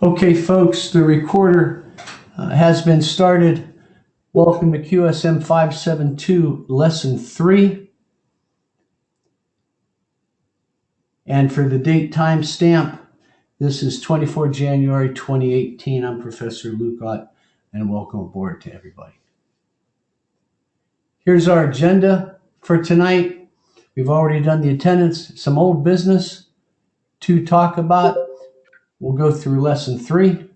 Okay, folks, the recorder has been started. Welcome to QSM572 Lesson 3. And for the date time stamp, this is 24 January 2018. I'm Professor Luke Ott, and welcome aboard to everybody. Here's our agenda for tonight. We've already done the attendance, some old business to talk about. We'll go through Lesson 3.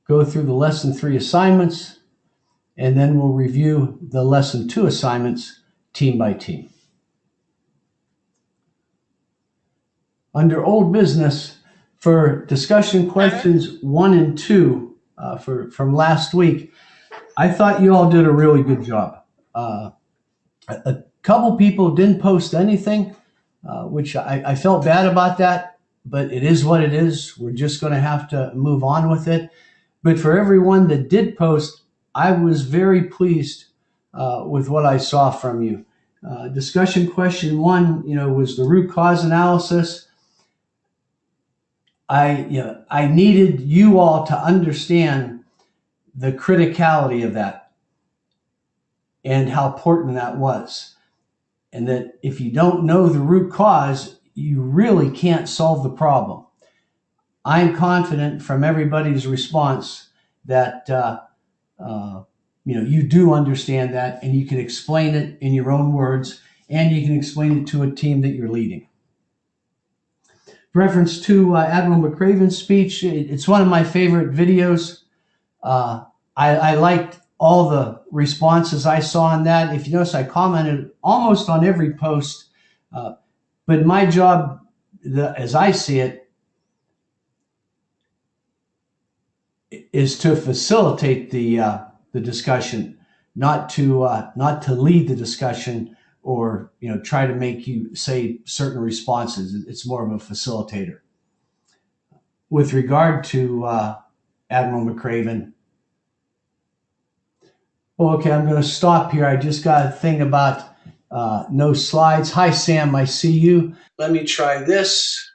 Go through the Lesson 3 assignments, and then we'll review the Lesson 2 assignments team by team. Under old business, for discussion questions 1 and 2 from last week, I thought you all did a really good job. A couple people didn't post anything, which I felt bad about that, but it is what it is. We're just going to have to move on with it. But for everyone that did post, I was very pleased with what I saw from you. Discussion question 1, was the root cause analysis. I needed you all to understand the criticality of that and how important that was. And that if you don't know the root cause, you really can't solve the problem. I'm confident from everybody's response that you do understand that, and you can explain it in your own words, and you can explain it to a team that you're leading. Reference to Admiral McRaven's speech, it's one of my favorite videos. I liked all the responses I saw on that. If you notice, I commented almost on every post, but my job, as I see it, is to facilitate the discussion, not to lead the discussion or try to make you say certain responses. It's more of a facilitator. With regard to Admiral McRaven, okay, I'm going to stop here. I just got a thing about no slides. Hi, Sam, I see you. Let me try this.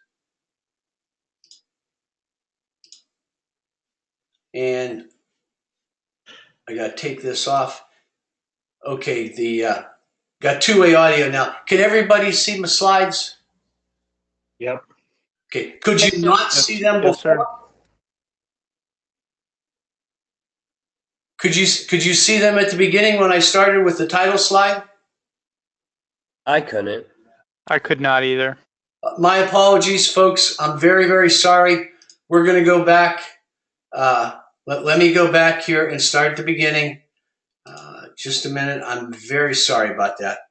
And I got to take this off. Okay, got two-way audio now. Can everybody see my slides? Yep. Okay, could you not see them before? Yes, sir. Could you see them at the beginning when I started with the title slide? I couldn't. I could not either. My apologies, folks. I'm very, very sorry. We're going to go back. Let me go back here and start at the beginning. Just a minute. I'm very sorry about that.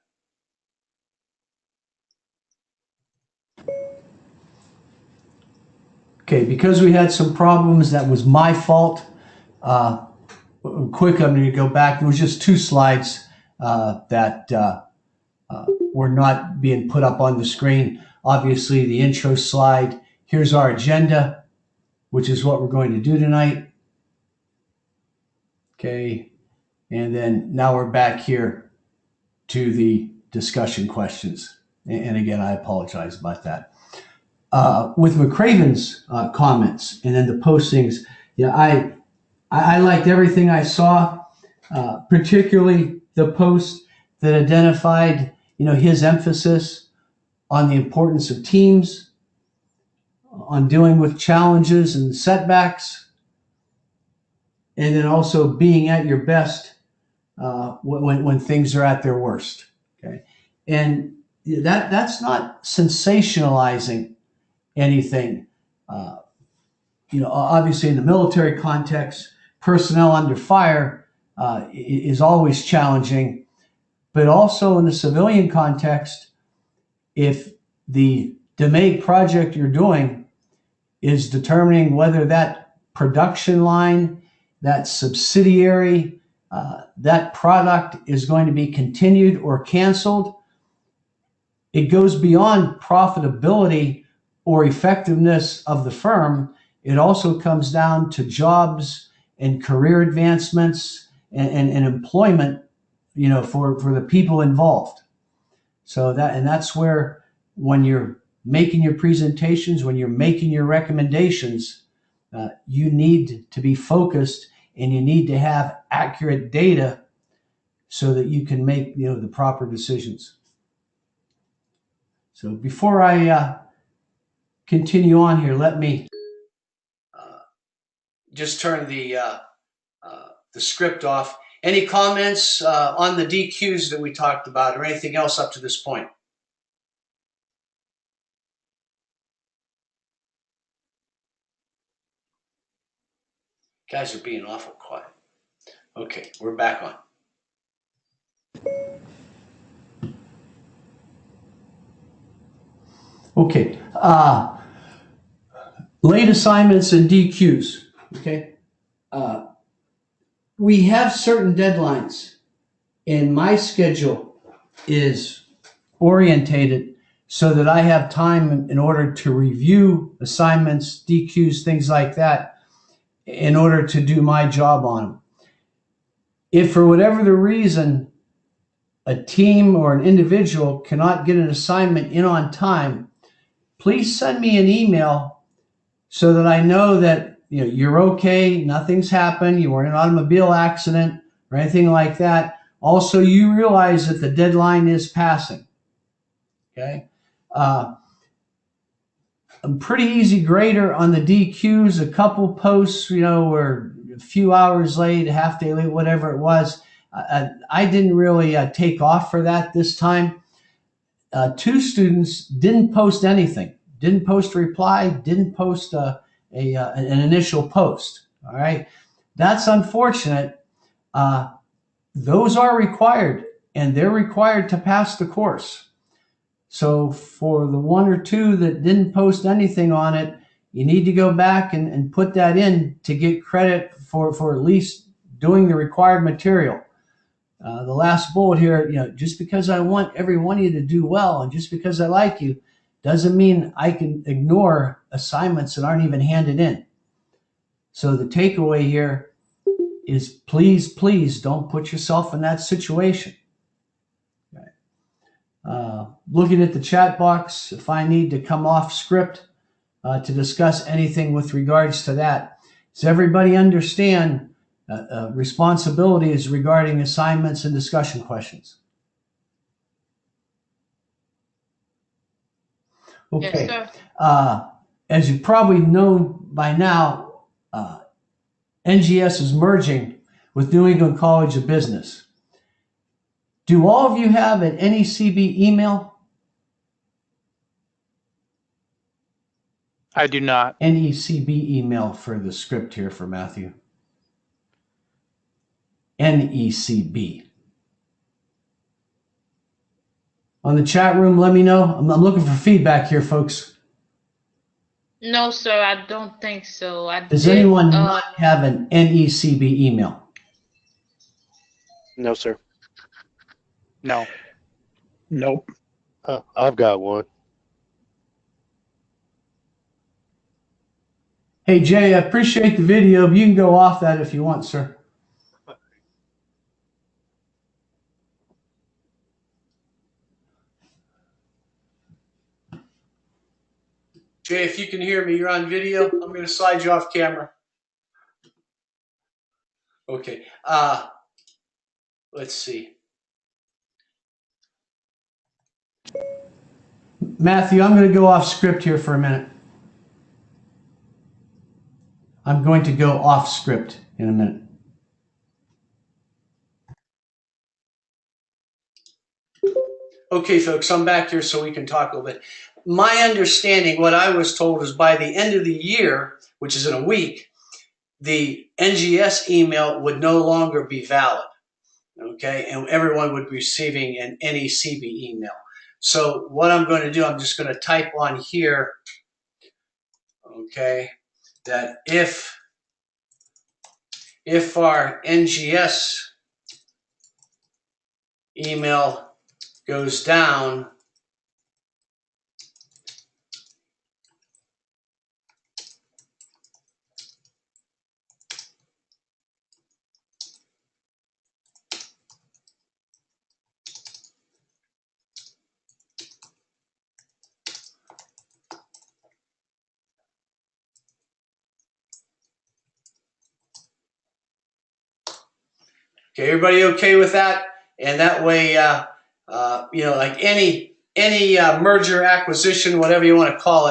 Okay, because we had some problems, that was my fault. Quick, I'm going to go back. There was just 2 slides that were not being put up on the screen. Obviously, the intro slide. Here's our agenda, which is what we're going to do tonight. Okay, and then now we're back here to the discussion questions. And again, I apologize about that. With McRaven's comments and then the postings, I liked everything I saw, particularly the post that identified, his emphasis on the importance of teams, on dealing with challenges and setbacks, and then also being at your best when things are at their worst. Okay, and that's not sensationalizing anything. Obviously in the military context, personnel under fire is always challenging, but also in the civilian context, if the DMAIG project you're doing is determining whether that production line, that subsidiary, that product is going to be continued or canceled, it goes beyond profitability or effectiveness of the firm. It also comes down to jobs and career advancements and employment, for the people involved. So that's where, when you're making your presentations, when you're making your recommendations, you need to be focused and you need to have accurate data so that you can make the proper decisions. So before I continue on here, let me just turn the script off. Any comments on the DQs that we talked about or anything else up to this point? Guys are being awful quiet. Okay, we're back on. Okay, late assignments and DQs. Okay, we have certain deadlines, and my schedule is orientated so that I have time in order to review assignments, DQs, things like that, in order to do my job on them. If for whatever the reason a team or an individual cannot get an assignment in on time, please send me an email so that I know that you're okay, nothing's happened, you weren't in an automobile accident or anything like that. Also, you realize that the deadline is passing. Okay, I'm pretty easy grader on the DQs. A couple posts, were a few hours late, a half day late, whatever it was. I didn't really take off for that this time. 2 students didn't post anything, didn't post a reply, didn't post an initial post. All right, that's unfortunate. Those are required, and they're required to pass the course. So for the 1 or 2 that didn't post anything on it, you need to go back and put that in to get credit for at least doing the required material. The last bullet here, just because I want every one of you to do well and just because I like you doesn't mean I can ignore assignments that aren't even handed in. So the takeaway here is please don't put yourself in that situation. Looking at the chat box, if I need to come off script to discuss anything with regards to that. Does everybody understand responsibilities regarding assignments and discussion questions? Okay. Yes, sir. As you probably know by now, NGS is merging with New England College of Business. Do all of you have an NECB email? I do not. NECB email for the script here for Matthew. NECB. On the chat room, let me know. I'm looking for feedback here, folks. No, sir, I don't think so. Does anyone not have an NECB email? No, sir. No. Nope. I've got one. Hey, Jay, I appreciate the video, but you can go off that if you want, sir. Jay, if you can hear me, you're on video. I'm going to slide you off camera. Okay. Let's see. Matthew, I'm going to go off script here for a minute. I'm going to go off script in a minute. Okay, folks, I'm back here so we can talk a little bit. My understanding, what I was told, is by the end of the year, which is in a week, the NGS email would no longer be valid, okay? And everyone would be receiving an NECB email. So what I'm going to do, I'm just going to type on here, okay, that if our NGS email goes down, Okay, everybody okay with that? And that way, like any merger, acquisition, whatever you want to call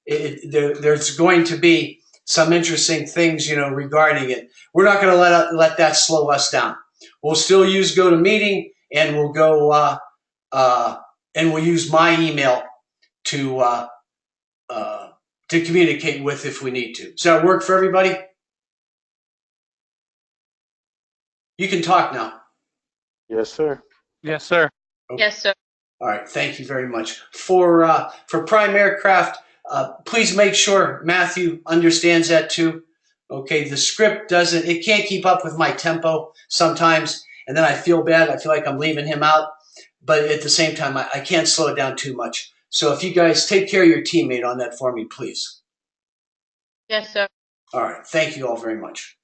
it, there's going to be some interesting things, regarding it. We're not going to let that slow us down. We'll still use GoToMeeting, and we'll go and we'll use my email to communicate with if we need to. Does that work for everybody? You can talk now. Yes, sir. Yes, sir. Okay. Yes, sir. All right, thank you very much. For Prime Aircraft, please make sure Matthew understands that too. Okay, the script it can't keep up with my tempo sometimes, and then I feel bad. I feel like I'm leaving him out, but at the same time, I can't slow it down too much. So if you guys take care of your teammate on that for me, please. Yes, sir. All right, thank you all very much.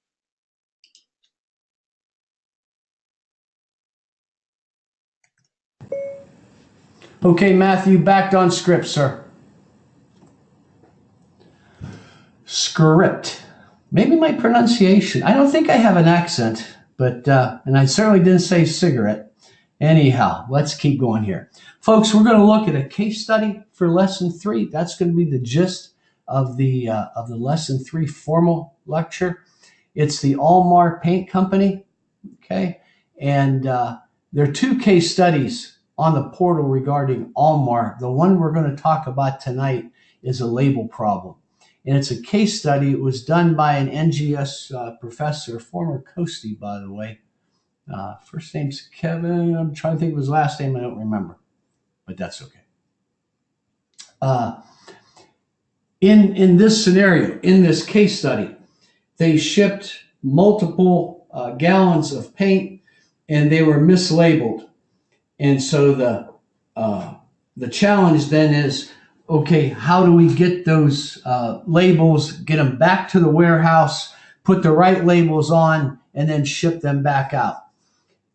Okay, Matthew, back on script, sir. Script. Maybe my pronunciation. I don't think I have an accent, but and I certainly didn't say cigarette. Anyhow, let's keep going here. Folks, we're going to look at a case study for lesson 3. That's going to be the gist of the lesson 3 formal lecture. It's the Almar Paint Company, okay? And there are 2 case studies on the portal regarding Almar. The one we're going to talk about tonight is a label problem. And it's a case study. It was done by an NGS professor, former Coastie, by the way. First name's Kevin. I'm trying to think of his last name. I don't remember, but that's okay. In this scenario, in this case study, they shipped multiple gallons of paint, and they were mislabeled. And so the challenge then is, okay, how do we get those labels, get them back to the warehouse, put the right labels on, and then ship them back out?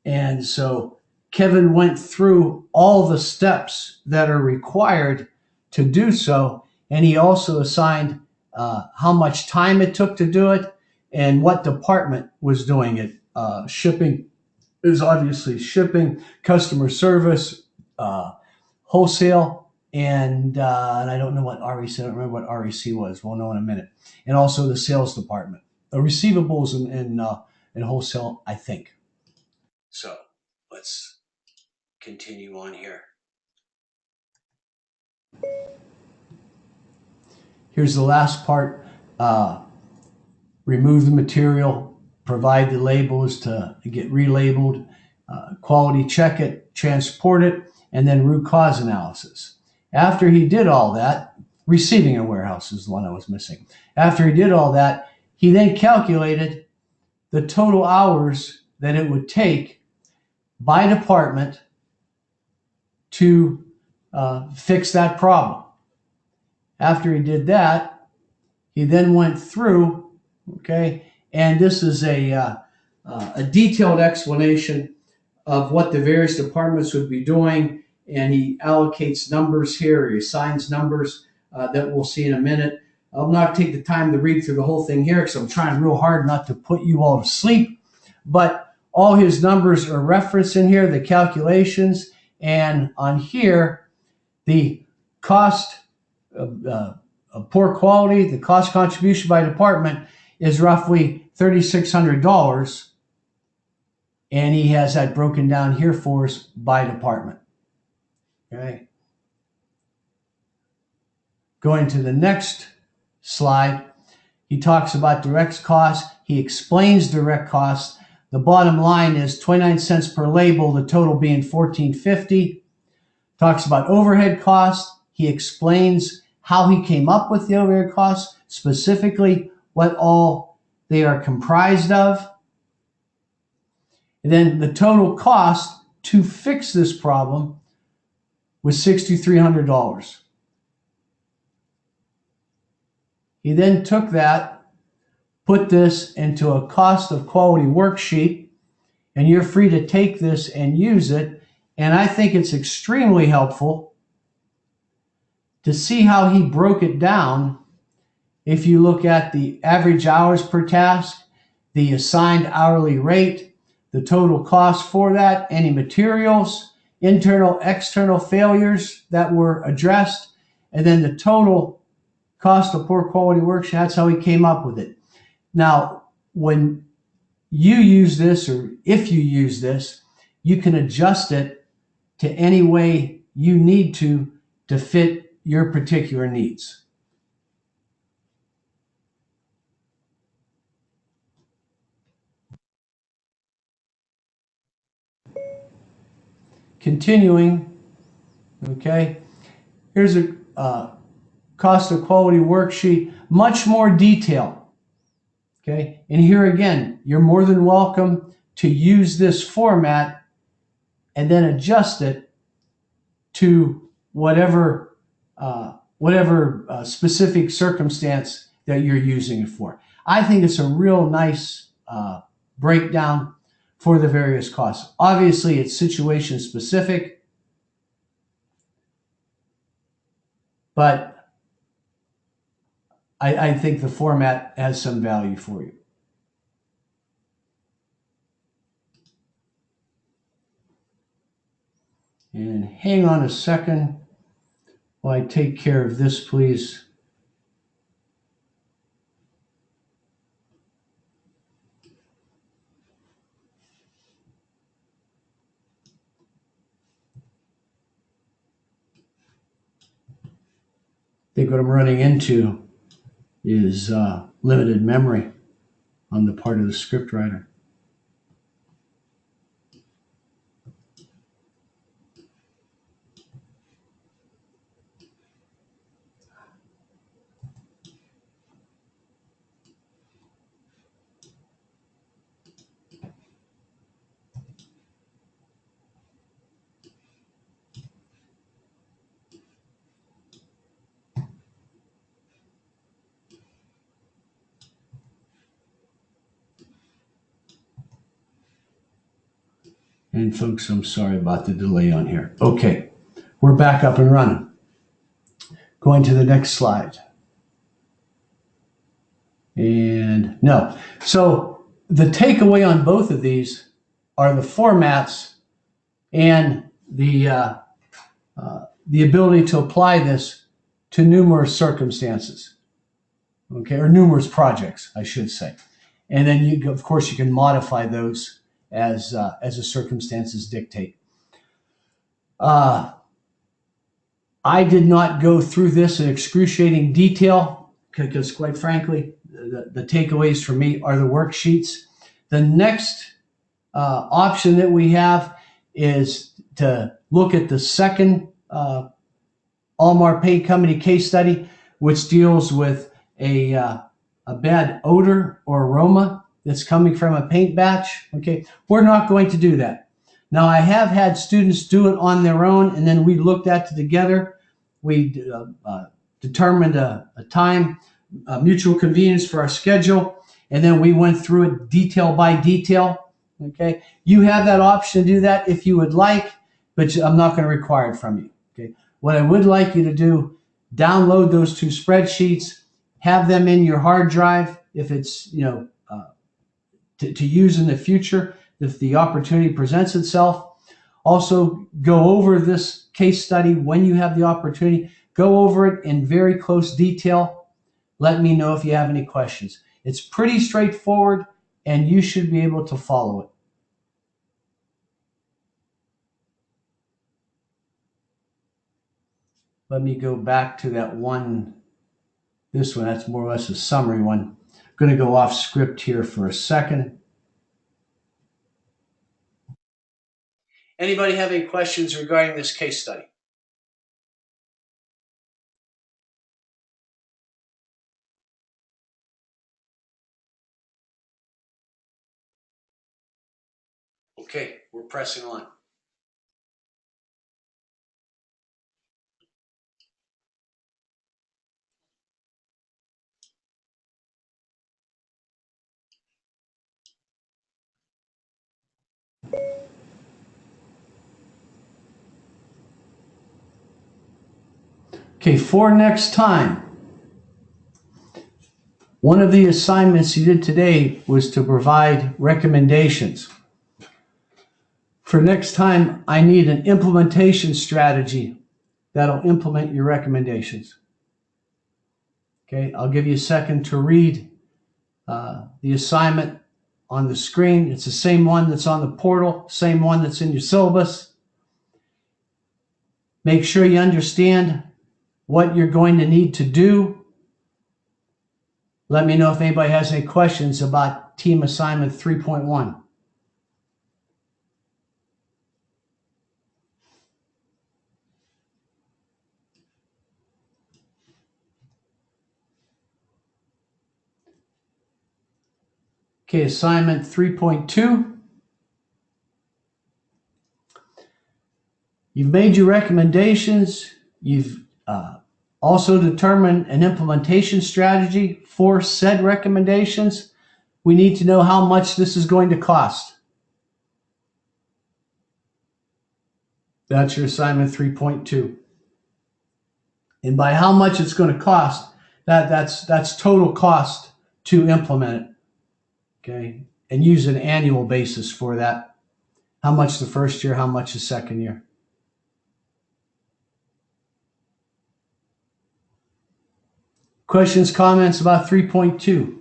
And so Kevin went through all the steps that are required to do so, and he also assigned how much time it took to do it and what department was doing it. Shipping is obviously shipping, customer service, wholesale, and I don't know what REC. I don't remember what REC was. We'll know in a minute. And also the sales department, the receivables and wholesale, I think. So let's continue on here. Here's the last part. Remove the material, provide the labels to get relabeled, quality check it, transport it, and then root cause analysis. After he did all that, receiving a warehouse is the one I was missing. After he did all that, he then calculated the total hours that it would take by department to fix that problem. After he did that, he then went through, okay, and this is a detailed explanation of what the various departments would be doing, and he allocates numbers here, or he assigns numbers that we'll see in a minute. I'll not take the time to read through the whole thing here because I'm trying real hard not to put you all to sleep, but all his numbers are referenced in here, the calculations, and on here, the cost of poor quality, the cost contribution by department is roughly $3,600, and he has that broken down here for us by department. Okay. Going to the next slide, he talks about direct costs. He explains direct costs. The bottom line is 29 cents per label, the total being $14.50. Talks about overhead costs. He explains how he came up with the overhead costs, specifically what all they are comprised of. And then the total cost to fix this problem was $6,300. He then took that, put this into a cost of quality worksheet, and you're free to take this and use it. And I think it's extremely helpful to see how he broke it down. If you look at the average hours per task, the assigned hourly rate, the total cost for that, any materials, internal, external failures that were addressed, and then the total cost of poor quality worksheet. That's how he came up with it. Now, when you use this, or if you use this, you can adjust it to any way you need to fit your particular needs. Continuing, okay, here's a cost of quality worksheet, much more detail, okay? And here again, you're more than welcome to use this format and then adjust it to whatever specific circumstance that you're using it for. I think it's a real nice breakdown for the various costs. Obviously, it's situation specific, but I think the format has some value for you. And hang on a second while I take care of this, please. I think what I'm running into is limited memory on the part of the script writer. And folks, I'm sorry about the delay on here. Okay, we're back up and running. Going to the next slide. And no. So the takeaway on both of these are the formats and the ability to apply this to numerous circumstances, okay, or numerous projects, I should say. And then you, of course, you can modify those as the circumstances dictate. I did not go through this in excruciating detail because, quite frankly, the takeaways for me are the worksheets. The next option that we have is to look at the second Almar Paint Company case study, which deals with a bad odor or aroma that's coming from a paint batch. Okay, we're not going to do that. Now, I have had students do it on their own, and then we looked at it together. We determined a time, mutual convenience for our schedule, and then we went through it detail by detail. Okay, you have that option to do that if you would like, but I'm not going to require it from you. Okay, what I would like you to do, download those two spreadsheets, have them in your hard drive if it's, to use in the future if the opportunity presents itself. Also, go over this case study when you have the opportunity. Go over it in very close detail. Let me know if you have any questions. It's pretty straightforward, and you should be able to follow it. Let me go back to that one, this one, that's more or less a summary one. I'm going to go off script here for a second. Anybody have any questions regarding this case study? Okay, we're pressing on. Okay, for next time, one of the assignments you did today was to provide recommendations. For next time, I need an implementation strategy that'll implement your recommendations. Okay, I'll give you a second to read the assignment on the screen. It's the same one that's on the portal, same one that's in your syllabus. Make sure you understand what you're going to need to do. Let me know if anybody has any questions about Team Assignment 3.1. Okay, Assignment 3.2. You've made your recommendations. You've also determined an implementation strategy for said recommendations. We need to know how much this is going to cost. That's your assignment 3.2. And by how much it's going to cost, that's total cost to implement it. Okay? And use an annual basis for that. How much the first year, how much the second year. Questions, comments about 3.2?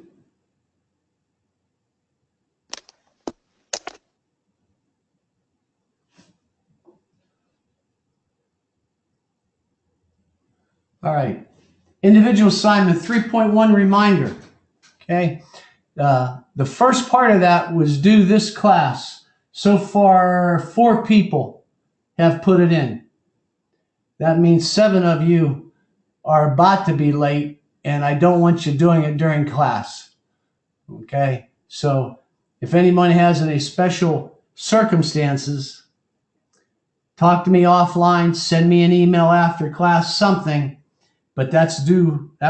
All right. Individual assignment 3.1 reminder. Okay. The first part of that was due this class. So far, 4 people have put it in. That means 7 of you are about to be late, and I don't want you doing it during class. Okay? So if anyone has any special circumstances, talk to me offline, send me an email after class, something, but that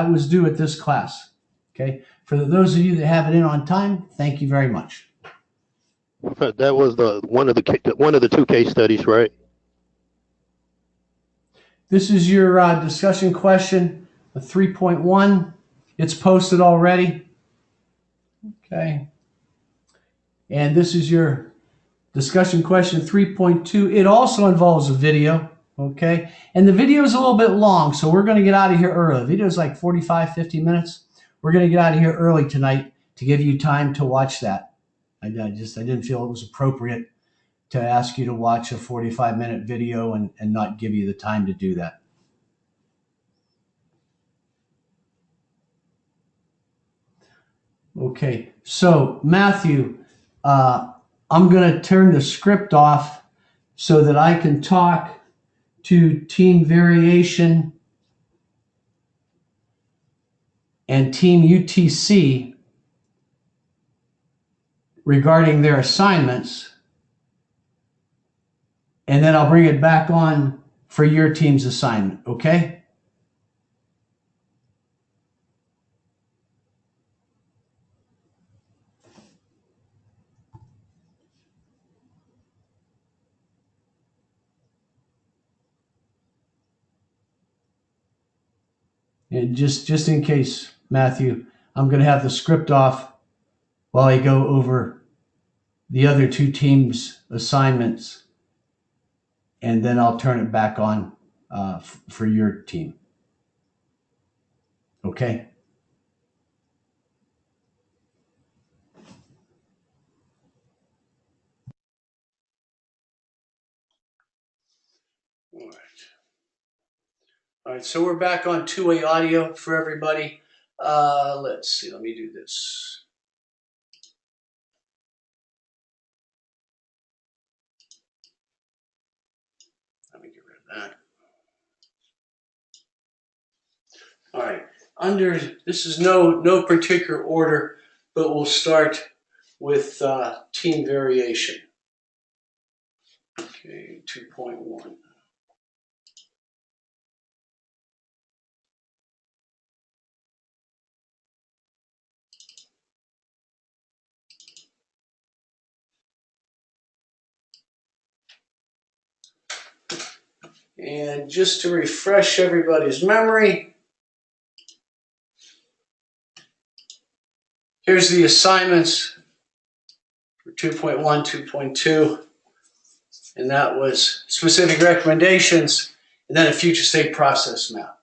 was due at this class. Okay? For those of you that have it in on time, thank you very much. That was one of the 2 case studies, right? This is your discussion question, 3.1. It's posted already. Okay. And this is your discussion question 3.2. It also involves a video. Okay. And the video is a little bit long, so we're going to get out of here early. The video is like 45, 50 minutes. We're going to get out of here early tonight to give you time to watch that. I didn't feel it was appropriate to ask you to watch a 45-minute video and not give you the time to do that. Okay, so Matthew, I'm going to turn the script off so that I can talk to Team Variation and Team UTC regarding their assignments, and then I'll bring it back on for your team's assignment, okay? And just in case, Matthew, I'm going to have the script off while I go over the other 2 teams' assignments, and then I'll turn it back on for your team. Okay? All right, so we're back on two-way audio for everybody. Let's see, let me do this. Let me get rid of that. All right, this is no particular order, but we'll start with team variation. Okay, 2.1. And just to refresh everybody's memory, here's the assignments for 2.1, 2.2. and that was specific recommendations, and then a future state process map.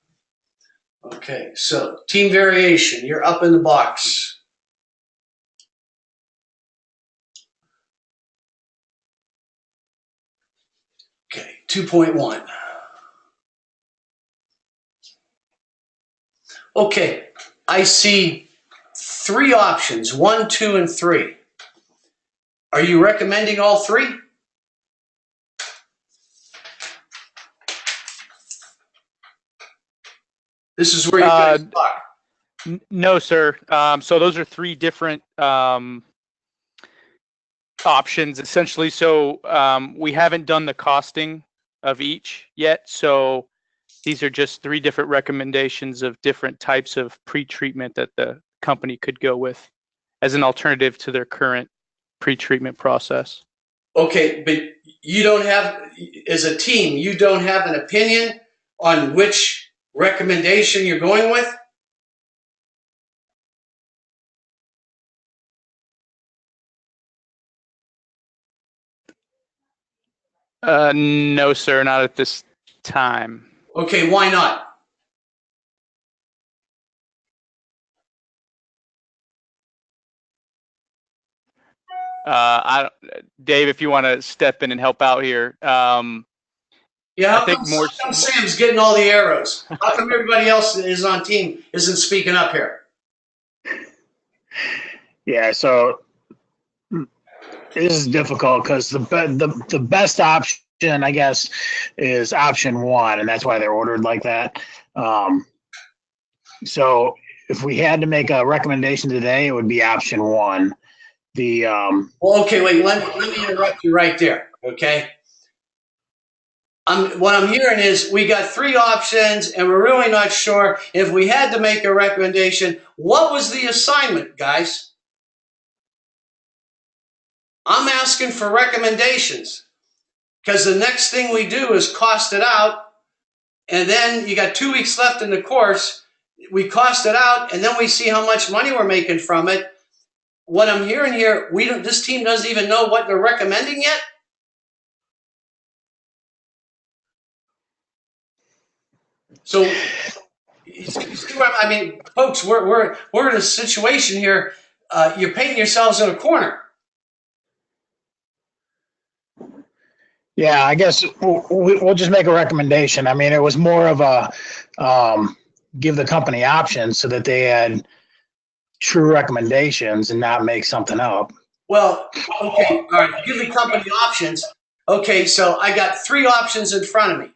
Okay, so team variation, you're up in the box. Okay, 2.1. Okay, I see 3 options, 1, 2, and 3. Are you recommending all 3? This is where you guys talk. No, sir. So those are 3 different options, essentially. So we haven't done the costing of each yet. So these are just 3 different recommendations of different types of pre-treatment that the company could go with as an alternative to their current pre-treatment process. Okay, but you don't have, as a team, you don't have an opinion on which recommendation you're going with? No, sir, not at this time. Okay, why not? Dave, if you want to step in and help out here. Yeah, I think more. How come Sam's getting all the arrows? How come everybody else that is on team isn't speaking up here? Yeah, so this is difficult because the best option, I guess, is option 1, and that's why they're ordered like that. So if we had to make a recommendation today, it would be option 1. Well, okay, wait. Let me interrupt you right there. Okay. What I'm hearing is we got 3 options, and we're really not sure if we had to make a recommendation. What was the assignment, guys? I'm asking for recommendations because the next thing we do is cost it out, and then you got 2 weeks left in the course. We cost it out, and then we see how much money we're making from it. What I'm hearing here, this team doesn't even know what they're recommending yet. So, I mean, folks, we're in a situation here. You're painting yourselves in a corner. Yeah, I guess we'll just make a recommendation. I mean, it was more of a give the company options so that they had true recommendations and not make something up. Well, okay, all right, give the company options. Okay, so I got 3 options in front of me.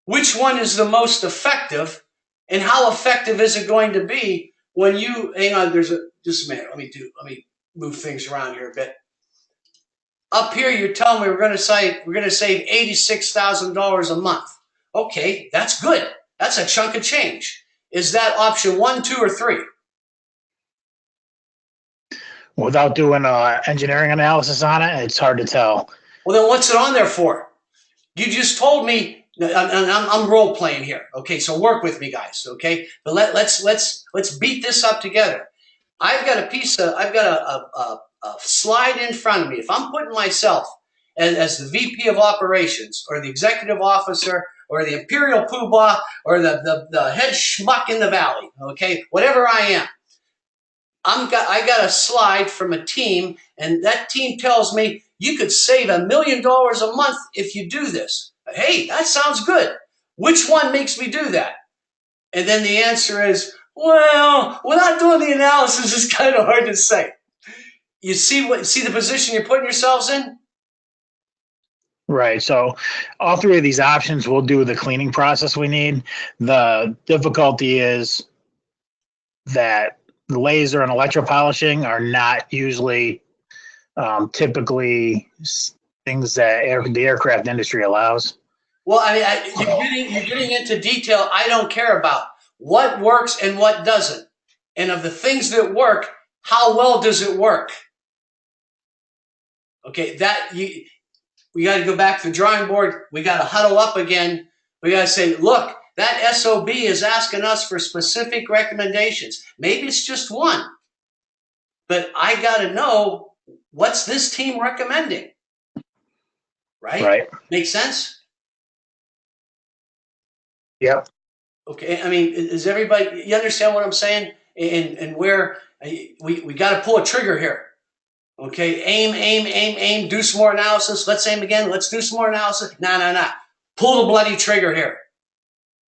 Which one is the most effective, and how effective is it going to be when you, hang on, just a minute, let me move things around here a bit. Up here, you're telling me we're going to save $86,000 a month. Okay, that's good. That's a chunk of change. Is that option 1, 2, or 3? Without doing an engineering analysis on it, it's hard to tell. Well, then what's it on there for? You just told me, and I'm role playing here. Okay, so work with me, guys. Okay, but let's beat this up together. I've got a slide in front of me. If I'm putting myself as the VP of operations or the executive officer or the imperial poobah or the head schmuck in the valley, okay, whatever I am, I got a slide from a team, and that team tells me you could save $1 million a month if you do this. Hey, that sounds good. Which one makes me do that? And then the answer is, well, without doing the analysis, it's kind of hard to say. You see the position you're putting yourselves in? Right. So all 3 of these options will do the cleaning process we need. The difficulty is that the laser and electropolishing are not usually typically things that the aircraft industry allows. Well, you're getting into detail I don't care about. What works and what doesn't. And of the things that work, how well does it work? Okay, we got to go back to the drawing board. We got to huddle up again. We got to say, look, that SOB is asking us for specific recommendations. Maybe it's just 1. But I got to know, what's this team recommending? right? Right. Make sense? Yep. Okay, I mean, is everybody, you understand what I'm saying? And where we got to pull a trigger here. Okay, aim, do some more analysis. Let's aim again. Let's do some more analysis. Nah. Pull the bloody trigger here.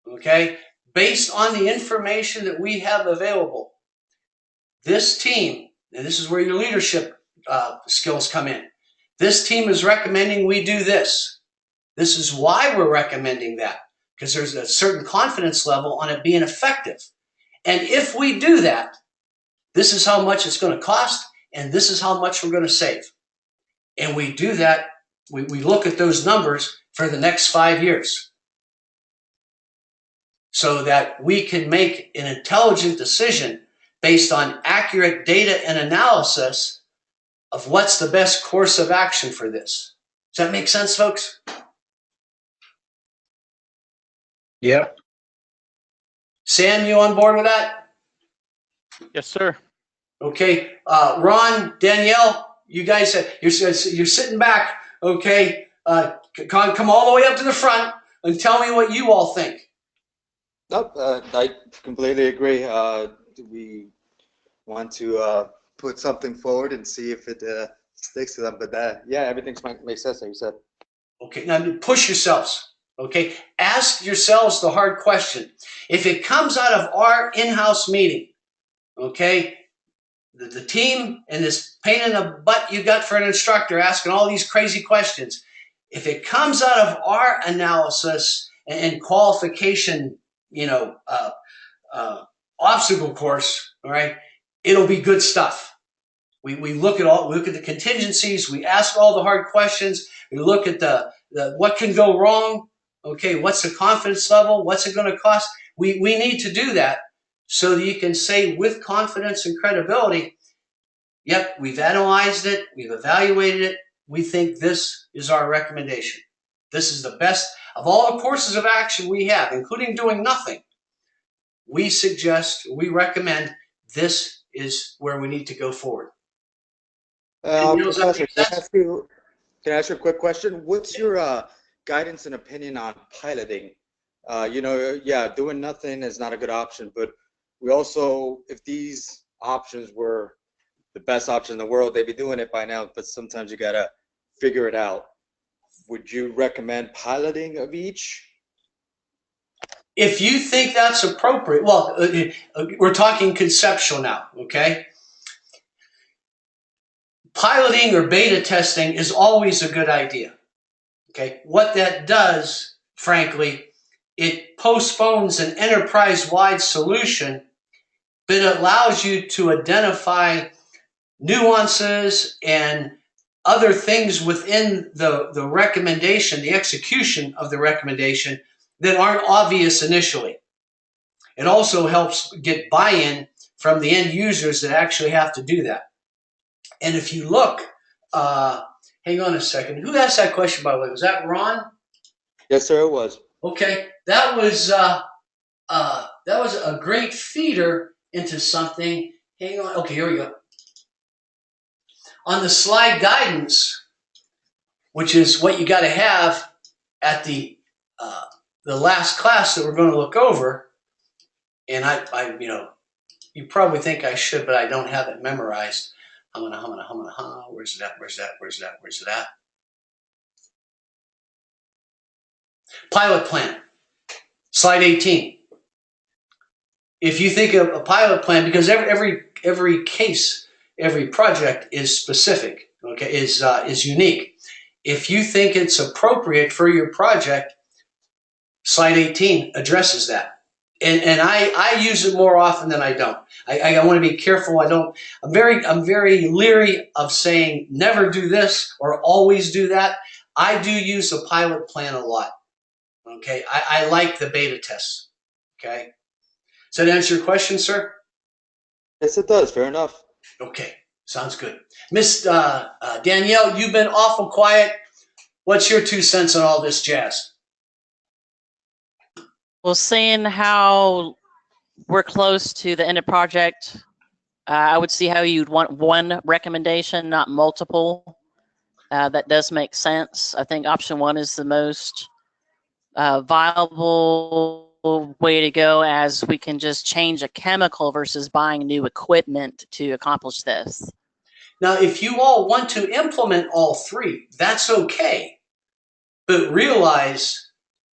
Okay, based on the information that we have available, this team, and this is where your leadership skills come in. This team is recommending we do this. This is why we're recommending that, because there's a certain confidence level on it being effective. And if we do that, this is how much it's going to cost, and this is how much we're going to save. And we do that, we look at those numbers for the next 5 years so that we can make an intelligent decision based on accurate data and analysis of what's the best course of action for this. Does that make sense, folks? Yep. Sam, you on board with that? Yes, sir. Okay. Ron, Danielle, you guys, you're sitting back. Okay. Come all the way up to the front and tell me what you all think. Nope, I completely agree. We want to put something forward and see if it sticks to them. But yeah, everything makes sense, like you said. Okay, now push yourselves. Okay, ask yourselves the hard question. If it comes out of our in-house meeting, okay, the team and this pain in the butt you got for an instructor asking all these crazy questions, if it comes out of our analysis and qualification, obstacle course, all right, it'll be good stuff. We look at the contingencies, we ask all the hard questions, we look at the what can go wrong, okay, what's the confidence level, what's it going to cost. We need to do that so that you can say with confidence and credibility, yep, we've analyzed it, we've evaluated it, we think this is our recommendation. This is the best of all the courses of action we have, including doing nothing. We recommend this is where we need to go forward. Professor, can I ask you a quick question? What's your guidance and opinion on piloting? Yeah, doing nothing is not a good option, but we also, if these options were the best option in the world, they'd be doing it by now, but sometimes you gotta figure it out. Would you recommend piloting of each? If you think that's appropriate, well, we're talking conceptual now, okay? Piloting or beta testing is always a good idea, okay? What that does, frankly, it postpones an enterprise-wide solution, but it allows you to identify nuances and other things within the recommendation, the execution of the recommendation that aren't obvious initially. It also helps get buy-in from the end users that actually have to do that. And if you look, hang on a second. Who asked that question, by the way? Was that Ron? Yes, sir, it was. Okay, that was a great feeder into something. Hang on. Okay, here we go. On the slide guidance, which is what you got to have at the last class that we're going to look over, and I you probably think I should, but I don't have it memorized. Where's it at? Pilot plan, slide 18. If you think of a pilot plan, because every case, every project is specific, okay, is unique. If you think it's appropriate for your project, slide 18 addresses that. And I use it more often than I don't. I want to be careful. I'm very leery of saying never do this or always do that. I do use the pilot plan a lot. Okay, I like the beta tests. Okay, does that answer your question, sir? Yes, it does. Fair enough. Okay, sounds good. Miss Danielle, you've been awful quiet. What's your 2 cents on all this jazz? Well, seeing how we're close to the end of project, I would see how you'd want one recommendation, not multiple. That does make sense. I think option one is the most viable way to go, as we can just change a chemical versus buying new equipment to accomplish this. Now, if you all want to implement all three, that's okay. But realize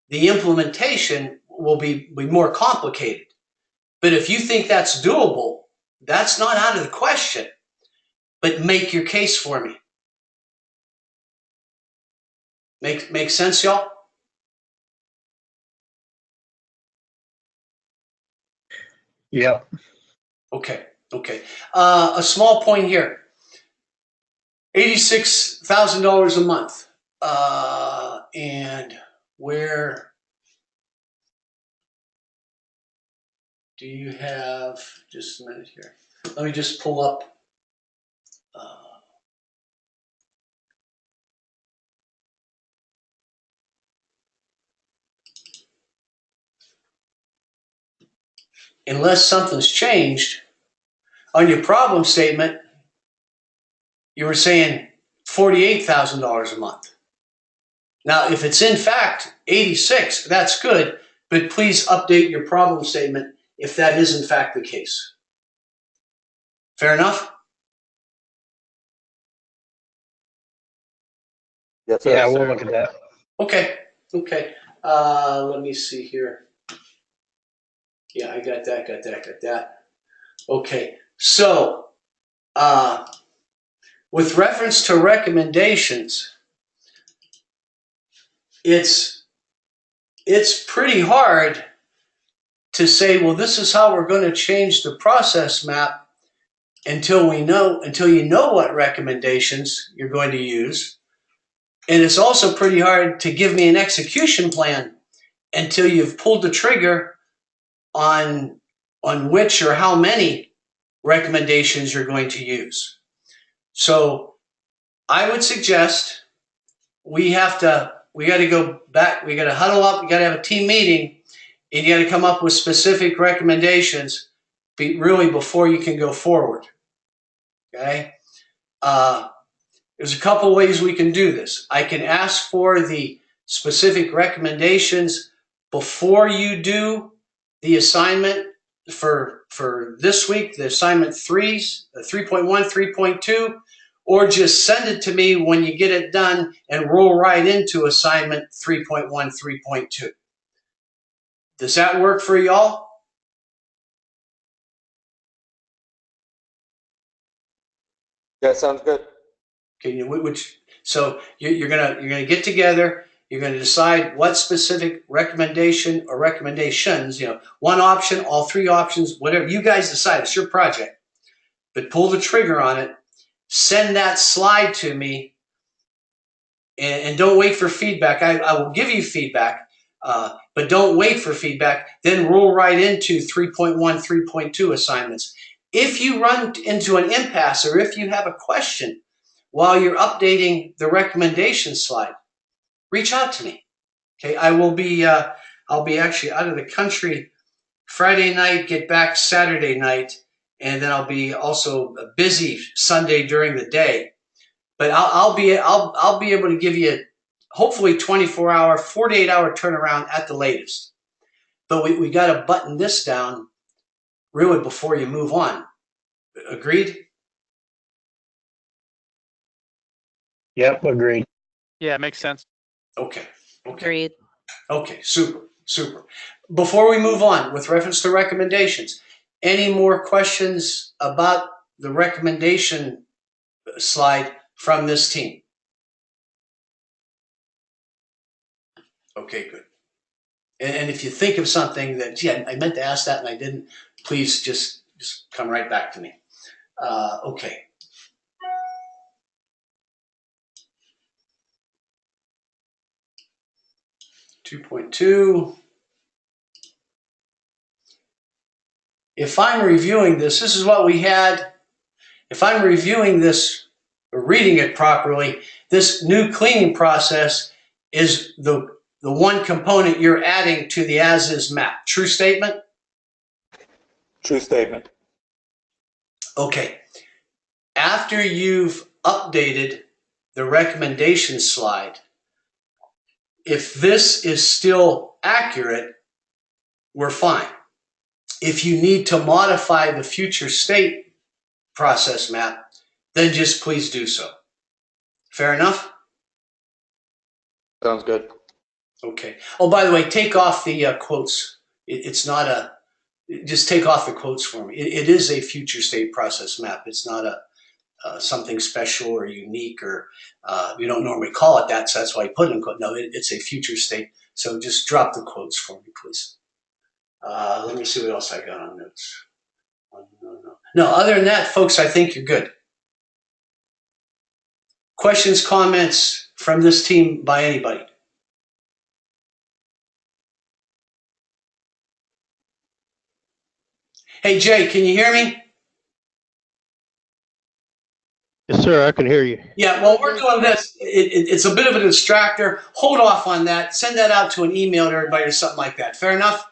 the implementation will be more complicated. But if you think that's doable, that's not out of the question. But make your case for me. Make sense, y'all? Yep. Okay. A small point here. $86,000 a month. And where do you have, just a minute here. Let me just pull up. Unless something's changed, on your problem statement, you were saying $48,000 a month. Now, if it's in fact 86, that's good, but please update your problem statement if that is in fact the case. Fair enough? Yes, sir. Yeah, we'll look at that. Okay. Let me see here. Yeah, I got that. Okay, so with reference to recommendations, it's pretty hard to say, well, this is how we're going to change the process map until you know what recommendations you're going to use. And it's also pretty hard to give me an execution plan until you've pulled the trigger on which or how many recommendations you're going to use. So I would suggest we got to go back, we got to huddle up, we got to have a team meeting, and you got to come up with specific recommendations really before you can go forward. Okay? There's a couple ways we can do this. I can ask for the specific recommendations before you do the assignment for this week, the assignment 3s, 3.1, 3.2, or just send it to me when you get it done and roll right into assignment 3.1, 3.2. Does that work for y'all? Yeah, sounds good. Okay, so you're gonna get together. You're going to decide what specific recommendation or recommendations, one option, all three options, whatever you guys decide. It's your project. But pull the trigger on it. Send that slide to me, and don't wait for feedback. I will give you feedback, but don't wait for feedback. Then roll right into 3.1, 3.2 assignments. If you run into an impasse or if you have a question while you're updating the recommendation slide, reach out to me. Okay, I'll be actually out of the country Friday night, get back Saturday night, and then I'll be also busy Sunday during the day. But I'll be able to give you hopefully 24-hour, 48-hour turnaround at the latest. But we got to button this down really before you move on. Agreed? Yep, agreed. Yeah, it makes sense. Okay. Agreed. Okay, super. Before we move on, with reference to recommendations, any more questions about the recommendation slide from this team? Okay, good. And if you think of something that, gee, I meant to ask that and I didn't, please just come right back to me. Okay. .2. If I'm reviewing this is what we had. If I'm reviewing this or reading it properly, this new cleaning process is the one component you're adding to the as-is map. True statement? True statement. Okay. After you've updated the recommendation slide. If this is still accurate, we're fine. If you need to modify the future state process map, then just please do so. Fair enough? Sounds good. Okay. Oh, by the way, take off the quotes. It's not a, just take off the quotes for me. It is a future state process map. It's not a something special or unique, or we don't normally call it that, so that's why I put it in quote. No, it's a future state. So just drop the quotes for me, please. Let me see what else I got on notes. No, other than that, folks, I think you're good. Questions, comments from this team by anybody? Hey, Jay, can you hear me? Yes, sir, I can hear you. Yeah, well, we're doing this. It's a bit of a distractor. Hold off on that. Send that out to an email to everybody or something like that. Fair enough?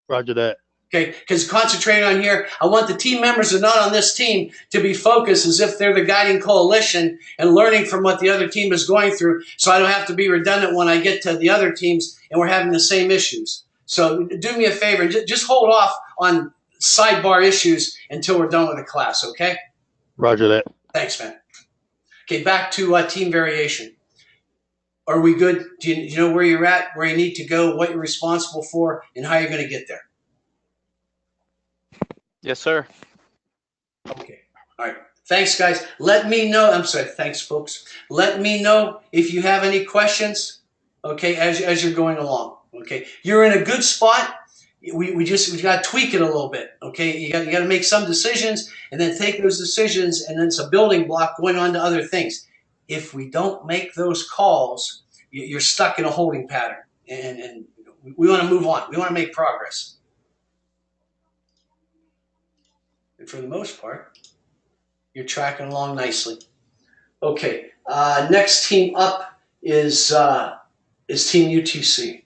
Roger that. Okay, because concentrating on here, I want the team members that are not on this team to be focused as if they're the guiding coalition and learning from what the other team is going through, so I don't have to be redundant when I get to the other teams and we're having the same issues. So do me a favor, just hold off on sidebar issues until we're done with the class, okay? Roger that. Thanks, man. Okay, back to team variation. Are we good? Do you know where you're at, where you need to go, what you're responsible for, and how you're going to get there? Yes, sir. Okay. All right. Thanks, guys. Let me know. I'm sorry. Thanks, folks. Let me know if you have any questions, okay, as you're going along. Okay. You're in a good spot. We got to tweak it a little bit. Okay. You got to make some decisions and then take those decisions, and then it's a building block going on to other things. If we don't make those calls, you're stuck in a holding pattern, and we want to move on. We want to make progress. And for the most part, you're tracking along nicely. Okay, next team up is Team UTC.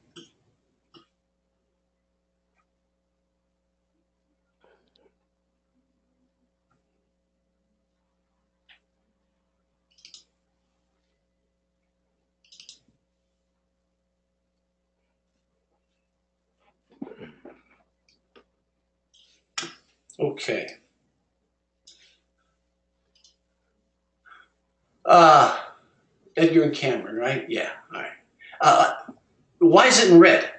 Okay. Edgar and Cameron, right? Yeah, all right. Why is it in red? I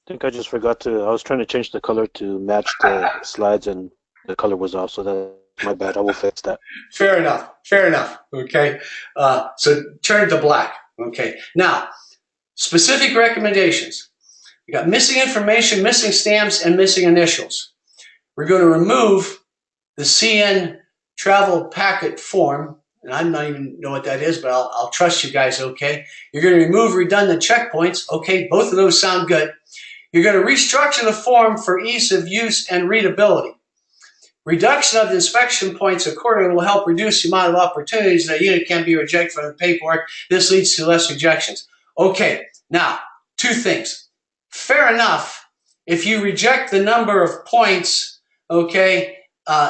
think I just forgot to, I was trying to change the color to match the slides and the color was off, so that's my bad. I will fix that. Fair enough. Fair enough. Okay. So turn to black. Okay. Now, specific recommendations. You got missing information, missing stamps, and missing initials. We're going to remove the CN travel packet form, and I don't even know what that is, but I'll trust you guys, okay? You're going to remove redundant checkpoints. Okay, both of those sound good. You're going to restructure the form for ease of use and readability. Reduction of the inspection points accordingly will help reduce the amount of opportunities that a unit can be rejected from the paperwork. This leads to less rejections. Okay, now, two things. Fair enough, if you reject the number of points, okay,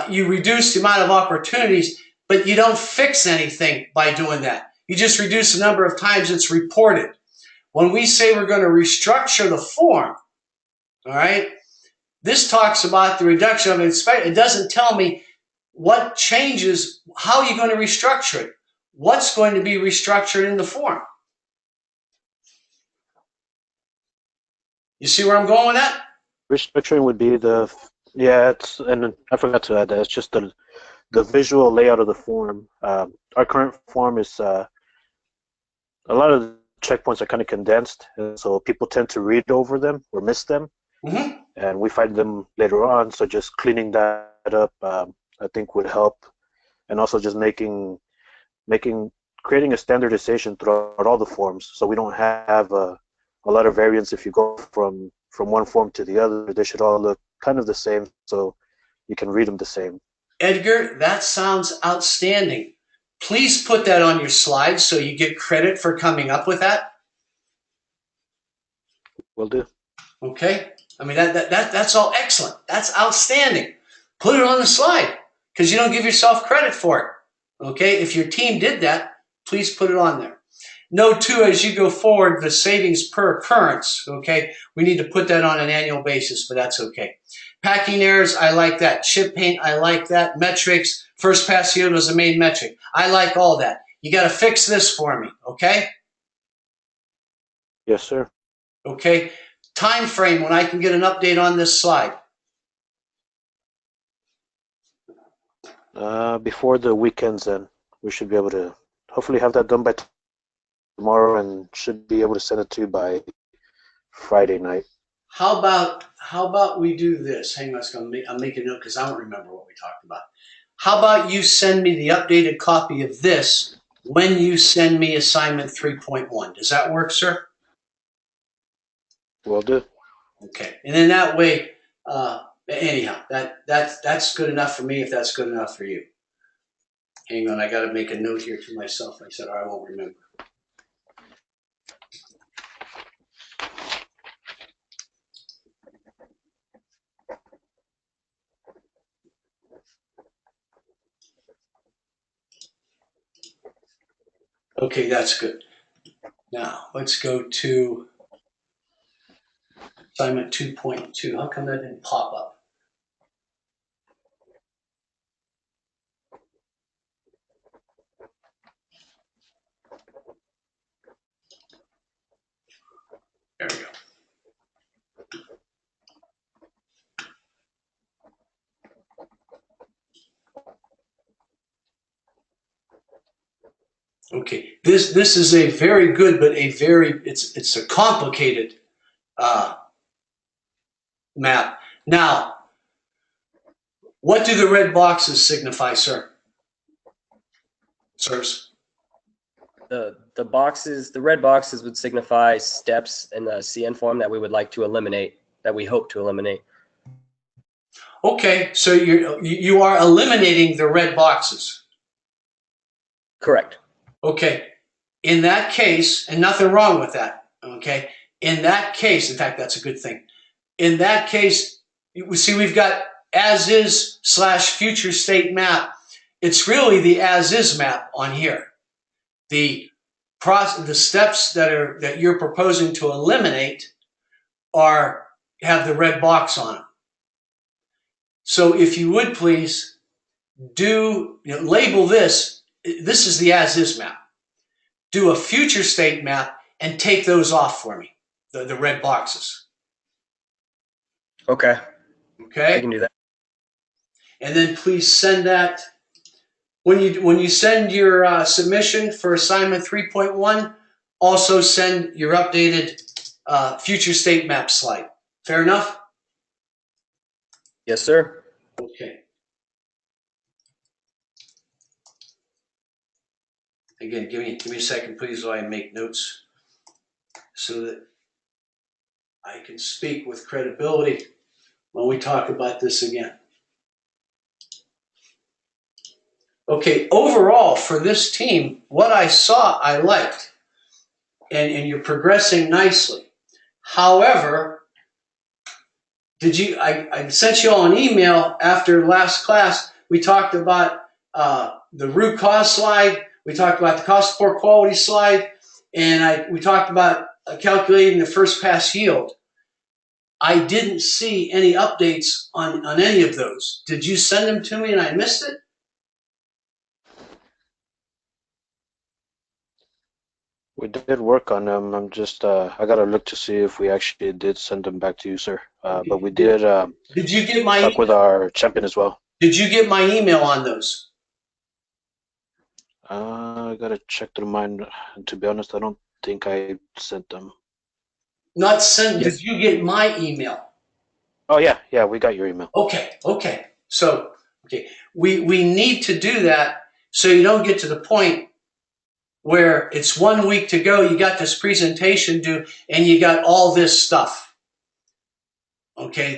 you reduce the amount of opportunities, but you don't fix anything by doing that. You just reduce the number of times it's reported. When we say we're going to restructure the form, all right, this talks about the reduction of inspection. It doesn't tell me what changes, how you're going to restructure it. What's going to be restructured in the form? You see where I'm going with that? Restructuring would be the, yeah, it's, and I forgot to add that, it's just the visual layout of the form. Our current form is, a lot of the checkpoints are kind of condensed, and so people tend to read over them or miss them. Mm-hmm. And we find them later on, so just cleaning that up, I think would help, and also just creating a standardization throughout all the forms, so we don't have a lot of variance. If you go from one form to the other, they should all look kind of the same, so you can read them the same. Edgar, that sounds outstanding. Please put that on your slides so you get credit for coming up with that. Will do. Okay. I mean, that's all excellent. That's outstanding. Put it on the slide. because you don't give yourself credit for it. Okay, if your team did that, please put it on there. Note too, as you go forward, the savings per occurrence, okay, we need to put that on an annual basis, but that's okay. Packing errors, I like that. Chip paint, I like that. Metrics, first pass yield is the main metric. I like all that. You got to fix this for me, okay? Yes, sir. Okay. Time frame when I can get an update on this slide. Before the weekends, then we should be able to hopefully have that done by tomorrow, and should be able to send it to you by Friday night. How about we do this? Hang on, I'm making a note because I don't remember what we talked about. How about you send me the updated copy of this when you send me assignment 3.1? Does that work, sir? Will do. Okay, and then that way, anyhow, that's good enough for me if that's good enough for you. Hang on, I got to make a note here to myself. I said, or I won't remember. Okay, that's good. Now, let's go to assignment 2.2. How come that didn't pop up? There we go. Okay, this is a very good, but it's a complicated map. Now, what do the red boxes signify, sir? Sirs? The red boxes would signify steps in the CN form that we would like to eliminate, that we hope to eliminate. Okay, so you are eliminating the red boxes. Correct. Okay, in that case, and nothing wrong with that, okay? In that case, in fact, that's a good thing. In that case, you see we've got as-is / future state map. It's really the as-is map on here. The steps that you're proposing to eliminate have the red box on them. So if you would please label this. This is the as-is map. Do a future state map and take those off for me, the red boxes. Okay. Okay? I can do that. And then please send that. When you send your submission for assignment 3.1, also send your updated future state map slide. Fair enough? Yes, sir. Okay. Again, give me a second, please, while I make notes so that I can speak with credibility when we talk about this again. Okay, overall for this team, what I saw, I liked, and you're progressing nicely. However, I sent you all an email after last class. We talked about the root cause slide. We talked about the cost of poor quality slide, and we talked about calculating the first pass yield. I didn't see any updates on any of those. Did you send them to me and I missed it? We did work on them. I'm just I gotta look to see if we actually did send them back to you, sir. Okay. But we did. Did you get my talk with our champion as well? Did you get my email on those? I gotta check through mine. To be honest, I don't think I sent them. Not sent. Yes. Did you get my email? Oh yeah, we got your email. Okay. So we need to do that so you don't get to the point where it's 1 week to go. You got this presentation due, and you got all this stuff. Okay.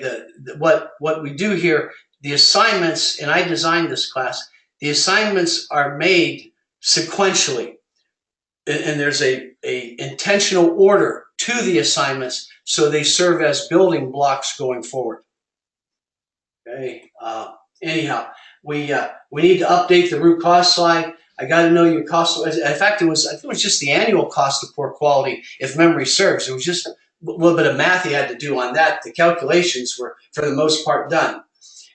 What we do here, the assignments, and I designed this class. The assignments are made sequentially, and there's a intentional order to the assignments so they serve as building blocks going forward. Okay. Anyhow, We need to update the root cause slide. I got to know your cost. In fact, I think it was just the annual cost of poor quality, if memory serves. It was just a little bit of math you had to do on that. The calculations were, for the most part, done.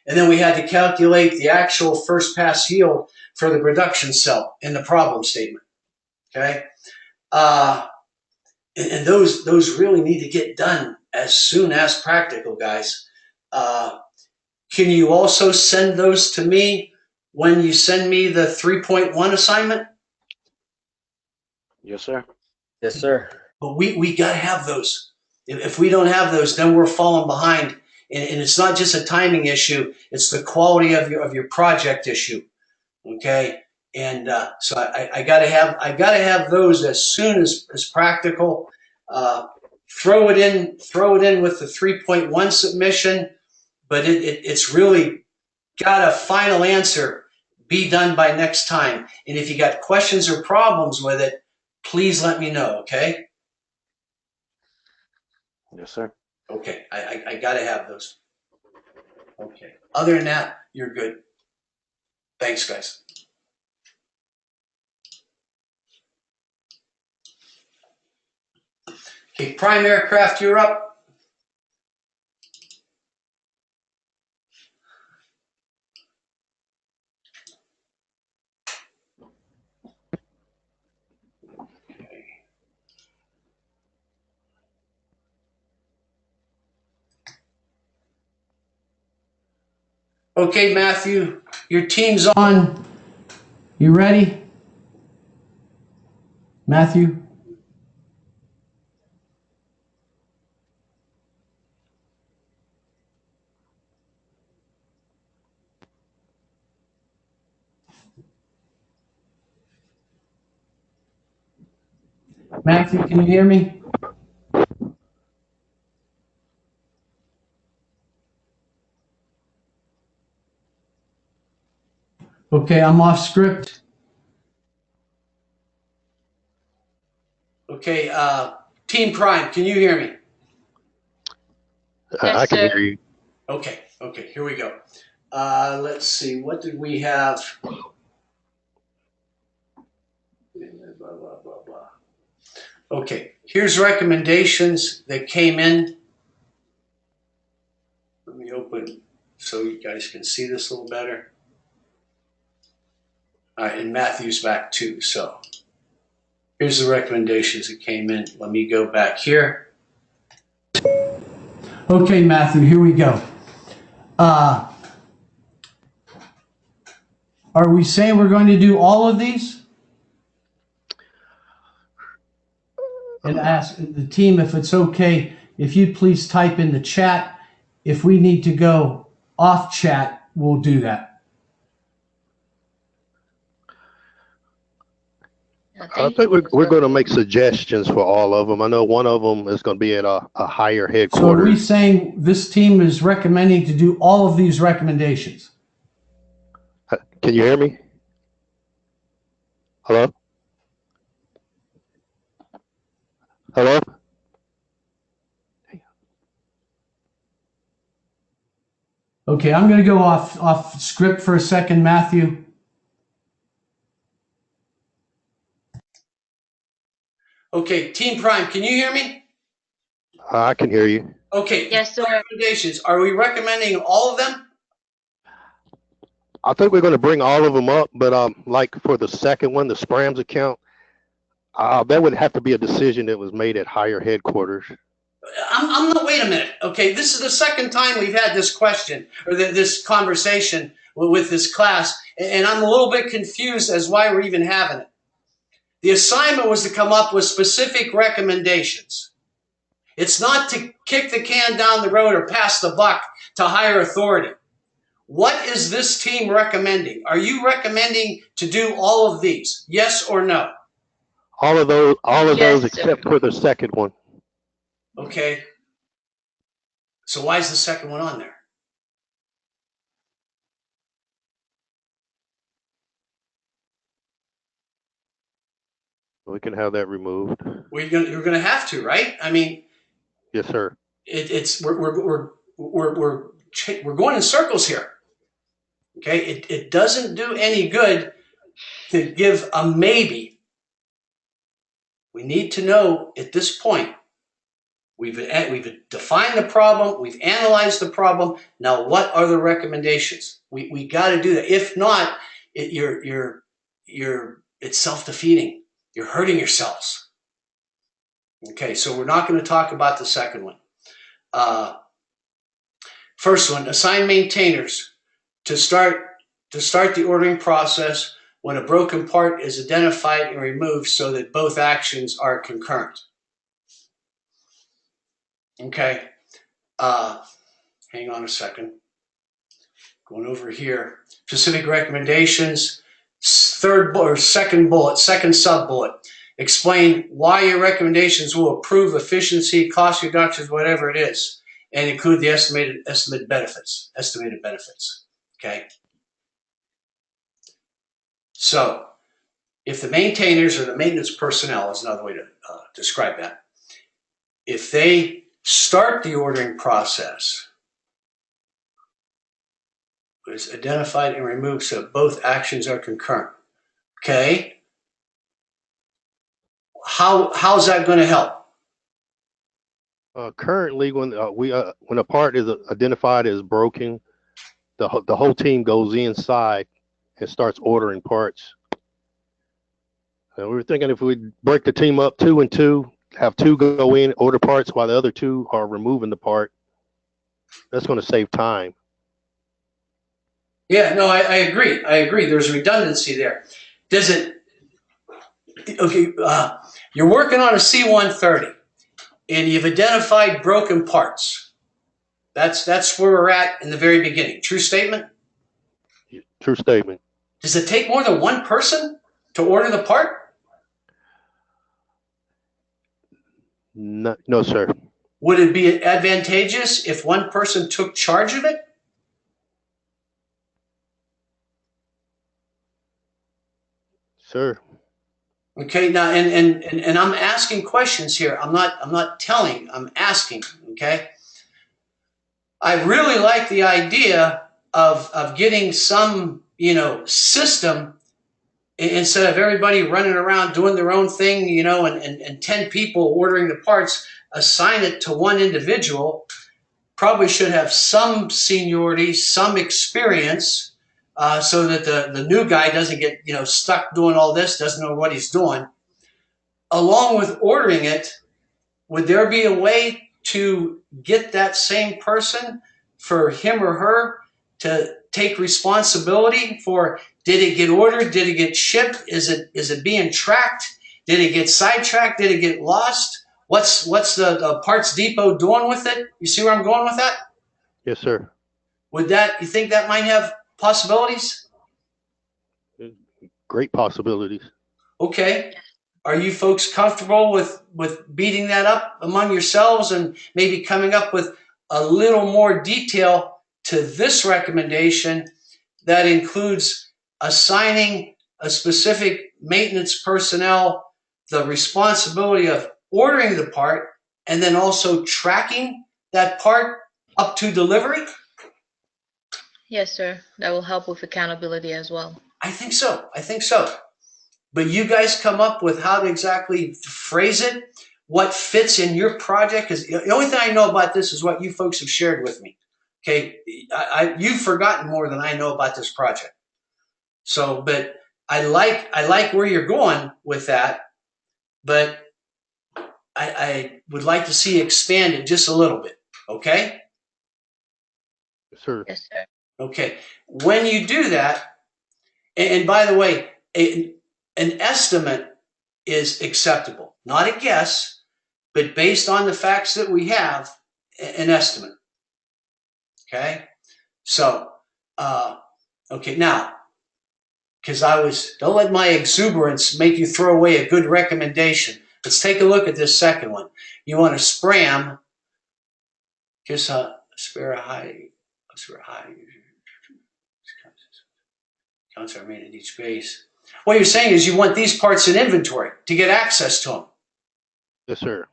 And then we had to calculate the actual first pass yield for the production cell in the problem statement. Okay. And those really need to get done as soon as practical, guys. Can you also send those to me when you send me the 3.1 assignment? Yes, sir. Yes, sir. But we got to have those. If we don't have those, then we're falling behind. And it's not just a timing issue; it's the quality of your project issue. Okay, and so I got to have those as soon as practical. Throw it in with the 3.1 submission, but it's really got a final answer. Be done by next time. And if you got questions or problems with it, please let me know. Okay. Yes, sir. Okay, I got to have those. Okay. Other than that, you're good. Thanks, guys. Okay, Prime Aircraft, you're up. Okay, Matthew, your team's on. You ready? Matthew? Matthew, can you hear me? Okay, I'm off script. Okay, Team Prime, can you hear me? Yes, I can sir. hear you. Okay, here we go. Let's see, what did we have? Blah, blah, blah, blah. Okay, here's recommendations that came in. Let me open so you guys can see this a little better. All right, and Matthew's back too, so here's the recommendations that came in. Let me go back here. Okay, Matthew, here we go. Are we saying we're going to do all of these? And ask the team if it's okay, if you'd please type in the chat. If we need to go off chat, we'll do that. I think we're going to make suggestions for all of them. I know one of them is going to be at a higher So are headquarters. we saying this team is recommending to do all of these recommendations? Can you hear me? Hello? Hello? Okay, I'm going to go off script for a second, Matthew. Okay, Team Prime, can you hear me? I can hear you. Okay, Yes, sir. recommendations. Are we recommending all of them? I think we're going to bring all of them up, but like for the second one, the Sprams account, that would have to be a decision that was made at higher headquarters. I'm not, wait a minute. Okay, this is the second time we've had this question or this conversation with this class, and I'm a little bit confused as why we're even having it. The assignment was to come up with specific recommendations. It's not to kick the can down the road or pass the buck to higher authority. What is this team recommending? Are you recommending to do all of these? Yes or no? All of those Yes, sir. except for the second one. Okay. So why is the second one on there? We can have that removed. You're going to have to, right? I mean, Yes, sir. we're going in circles here. Okay, it doesn't do any good to give a maybe. We need to know at this point, we've defined the problem, we've analyzed the problem. Now, what are the recommendations? We got to do that. If not, it's self-defeating. You're hurting yourselves. Okay, so we're not going to talk about the second one. First one, assign maintainers to start the ordering process when a broken part is identified and removed so that both actions are concurrent. Okay, hang on a second. Going over here, specific recommendations, second sub-bullet. Explain why your recommendations will improve efficiency, cost reductions, whatever it is, and include the estimated benefits. Okay. So, if the maintainers or the maintenance personnel is another way to describe that, if they start the ordering process, it's identified and removed so both actions are concurrent. Okay. How's that going to help? Currently, when a part is identified as broken, the whole team goes inside and starts ordering parts. And we were thinking if we break the team up 2 and 2, have 2 go in, order parts while the other 2 are removing the part, that's going to save time. Yeah, no, I agree. There's redundancy there. Does it? Okay, you're working on a C-130, and you've identified broken parts. That's where we're at in the very beginning. True statement? True statement. Does it take more than one person to order the part? No, sir. Would it be advantageous if one person took charge of it? Sir. Okay, now and I'm asking questions here. I'm not telling, I'm asking, okay? I really like the idea of getting some, system instead of everybody running around doing their own thing, and 10 people ordering the parts, assign it to one individual. Probably should have some seniority, some experience, so that the new guy doesn't get, stuck doing all this, doesn't know what he's doing. Along with ordering it, would there be a way to get that same person, for him or her, to take responsibility for, did it get ordered? Did it get shipped? Is it being tracked? Did it get sidetracked? Did it get lost? What's the parts depot doing with it? You see where I'm going with that? Yes, sir. You think that might have possibilities? Great possibilities. Okay. Are you folks comfortable with beating that up among yourselves and maybe coming up with a little more detail to this recommendation that includes assigning a specific maintenance personnel the responsibility of ordering the part and then also tracking that part up to delivery? Yes, sir. That will help with accountability as well. I think so. But you guys come up with how to exactly phrase it, what fits in your project. Because the only thing I know about this is what you folks have shared with me. Okay, you've forgotten more than I know about this project. So, but I like where you're going with that, but I would like to see expanded just a little bit. Okay. Yes, sir. Yes, sir. Okay. When you do that, and by the way, an estimate is acceptable, not a guess, but based on the facts that we have, an estimate. Okay, so okay, now, because don't let my exuberance make you throw away a good recommendation. Let's take a look at this second one. You want to spram, just spare a high. Counts are made at each base. What you're saying is you want these parts in inventory to get access to them. Yes, sir.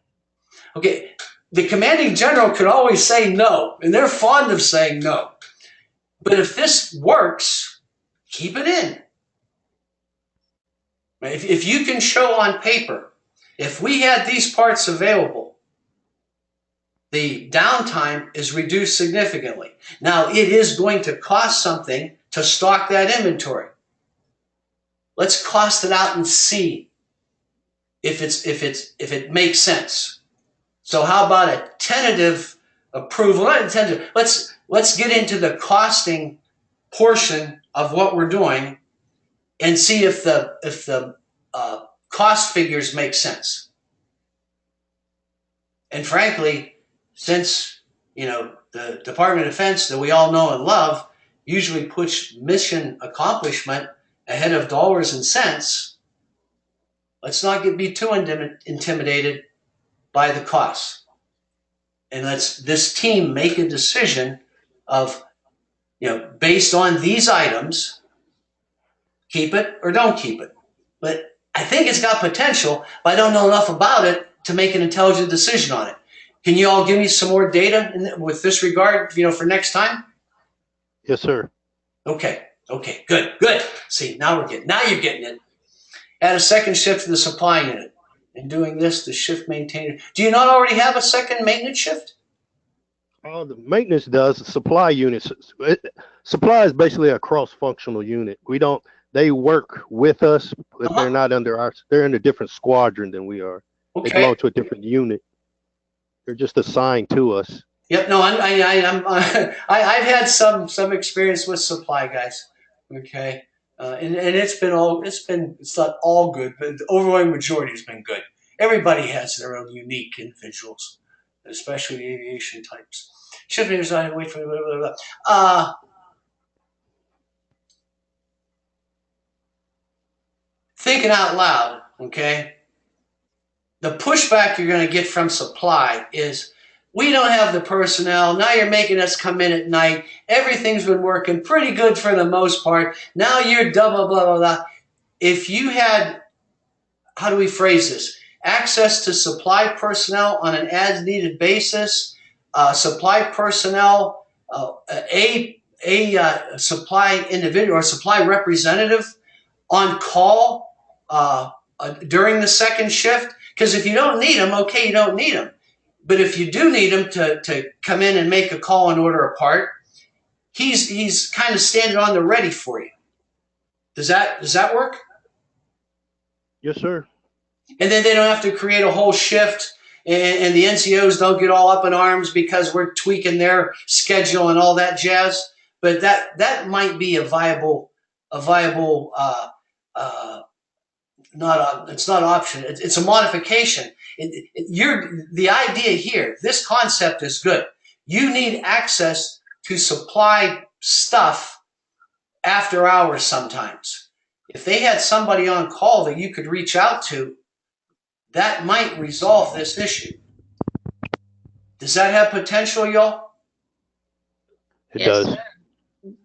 Okay, the commanding general could always say no, and they're fond of saying no. But if this works, keep it in. If you can show on paper, if we had these parts available, the downtime is reduced significantly. Now, it is going to cost something to stock that inventory. Let's cost it out and see if it makes sense. So how about a tentative approval? Not a tentative. Let's get into the costing portion of what we're doing and see if the cost figures make sense. And frankly, since the Department of Defense that we all know and love usually puts mission accomplishment ahead of dollars and cents, let's not be too intimidated by the costs. And let's this team make a decision of, based on these items, keep it or don't keep it. But I think it's got potential, but I don't know enough about it to make an intelligent decision on it. Can you all give me some more data with this regard, for next time? Yes, sir. Okay, good. See, now you're getting it. Add a second shift to the supply unit. And doing this, the shift maintainer. Do you not already have a second maintenance shift? Oh, the maintenance does. The supply units. Supply is basically a cross-functional unit. They work with us, but they're not under they're in a different squadron than we are. Okay. They belong to a different unit. They're just assigned to us. Yep. No, I've had some experience with supply guys. Okay. And it's not all good, but the overwhelming majority has been good. Everybody has their own unique individuals, especially the aviation types. Shift design, wait for blah, blah, blah. Thinking out loud, okay? The pushback you're going to get from supply is, we don't have the personnel. Now you're making us come in at night. Everything's been working pretty good for the most part. Now you're blah, blah, blah. If you had, how do we phrase this? Access to supply personnel on an as-needed basis, supply personnel, a supply individual or supply representative on call during the second shift. Because if you don't need them, okay, you don't need them. But if you do need him to come in and make a call and order a part, he's kind of standing on the ready for you. Does that work? Yes, sir. And then they don't have to create a whole shift, and the NCOs don't get all up in arms because we're tweaking their schedule and all that jazz. But that might be a viable it's not option. It's a modification. The idea here, this concept is good. You need access to supply stuff after hours sometimes. If they had somebody on call that you could reach out to, that might resolve this issue. Does that have potential, y'all? It does.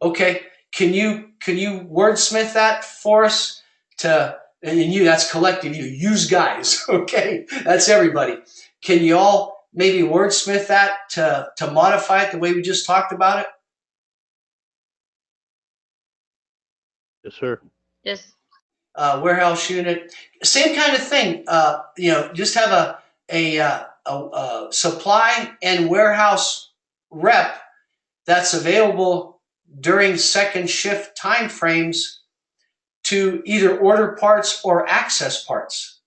Okay. Can you wordsmith that for us and that's collective, use guys, okay? That's everybody. Can you all maybe wordsmith that to modify it the way we just talked about it? Yes, sir. Yes. Warehouse unit, same kind of thing. Just have a supply and warehouse rep that's available during second shift time frames to either order parts or access parts.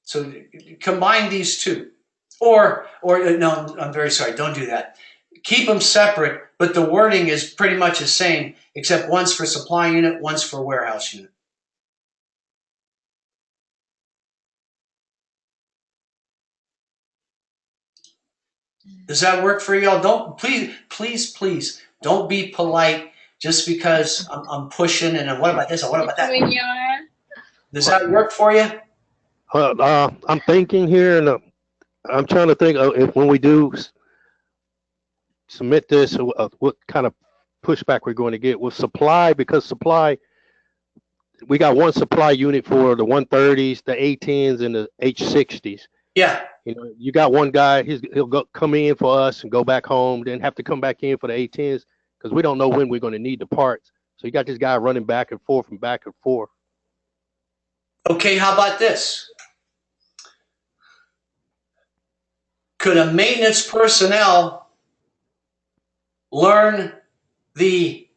So combine these two. Or no, I'm very sorry, don't do that. Keep them separate, but the wording is pretty much the same, except one's for supply unit, one's for warehouse unit. Does that work for y'all? Don't please don't be polite just because I'm pushing and what about this or what about that? Does that work for you? I'm thinking here, and I'm trying to think if when we do submit this, what kind of pushback we're going to get with supply, because supply, we got one supply unit for the 130s, the A10s, and the H60s. Yeah. You know, you got one guy, he'll come in for us and go back home, then have to come back in for the A10s because we don't know when we're going to need the parts. So you got this guy running back and forth and back and forth. Okay, how about this? Could a maintenance personnel learn the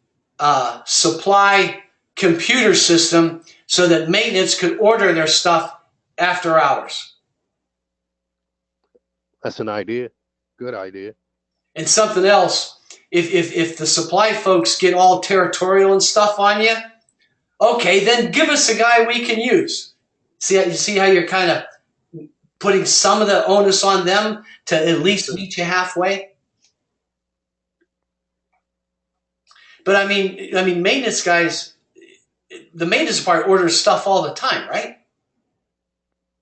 supply computer system so that maintenance could order their stuff after hours? That's an idea. Good idea. And something else, if the supply folks get all territorial and stuff on you, okay, then give us a guy we can use. You see how you're kind of putting some of the onus on them to at least meet you halfway? But I mean, maintenance guys, the maintenance part orders stuff all the time, right?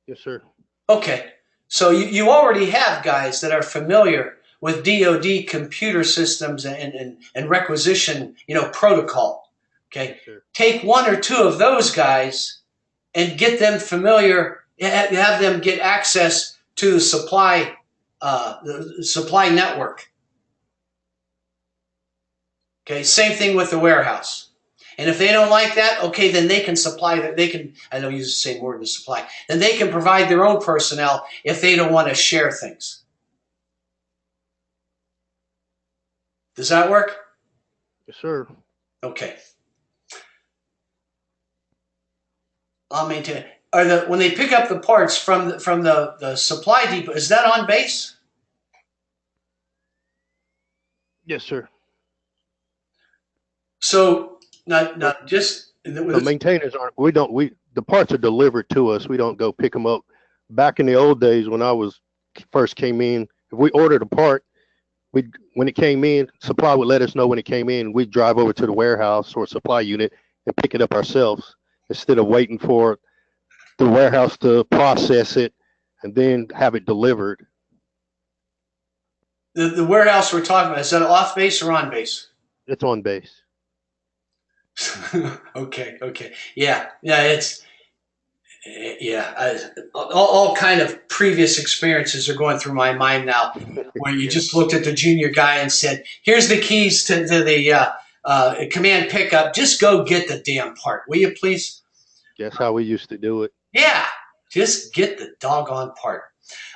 Yes, sir. Okay, so you already have guys that are familiar with DoD computer systems and requisition, protocol. Okay, Yes, take one or two of those guys and get them familiar, have them get access to the supply network. Okay, same thing with the warehouse. And if they don't like that, okay, then they can supply that. They can, I don't use the same word as supply, then they can provide their own personnel if they don't want to share things. Does that work? Yes, sir. Okay. I'll maintain it. When they pick up the parts from the supply depot, is that on base? Yes, sir. So not just The maintainers aren't. The parts are delivered to us. We don't go pick them up. Back in the old days when I first came in, if we ordered a part, when it came in, supply would let us know when it came in. We'd drive over to the warehouse or supply unit and pick it up ourselves instead of waiting for the warehouse to process it and then have it delivered. The warehouse we're talking about, is that off base or on base? It's on base. Okay. Yeah. All kind of previous experiences are going through my mind now, where you just looked at the junior guy and said, "Here's the keys to the command pickup. Just go get the damn part, will you please?" That's how we used to do it. Yeah, just get the doggone part.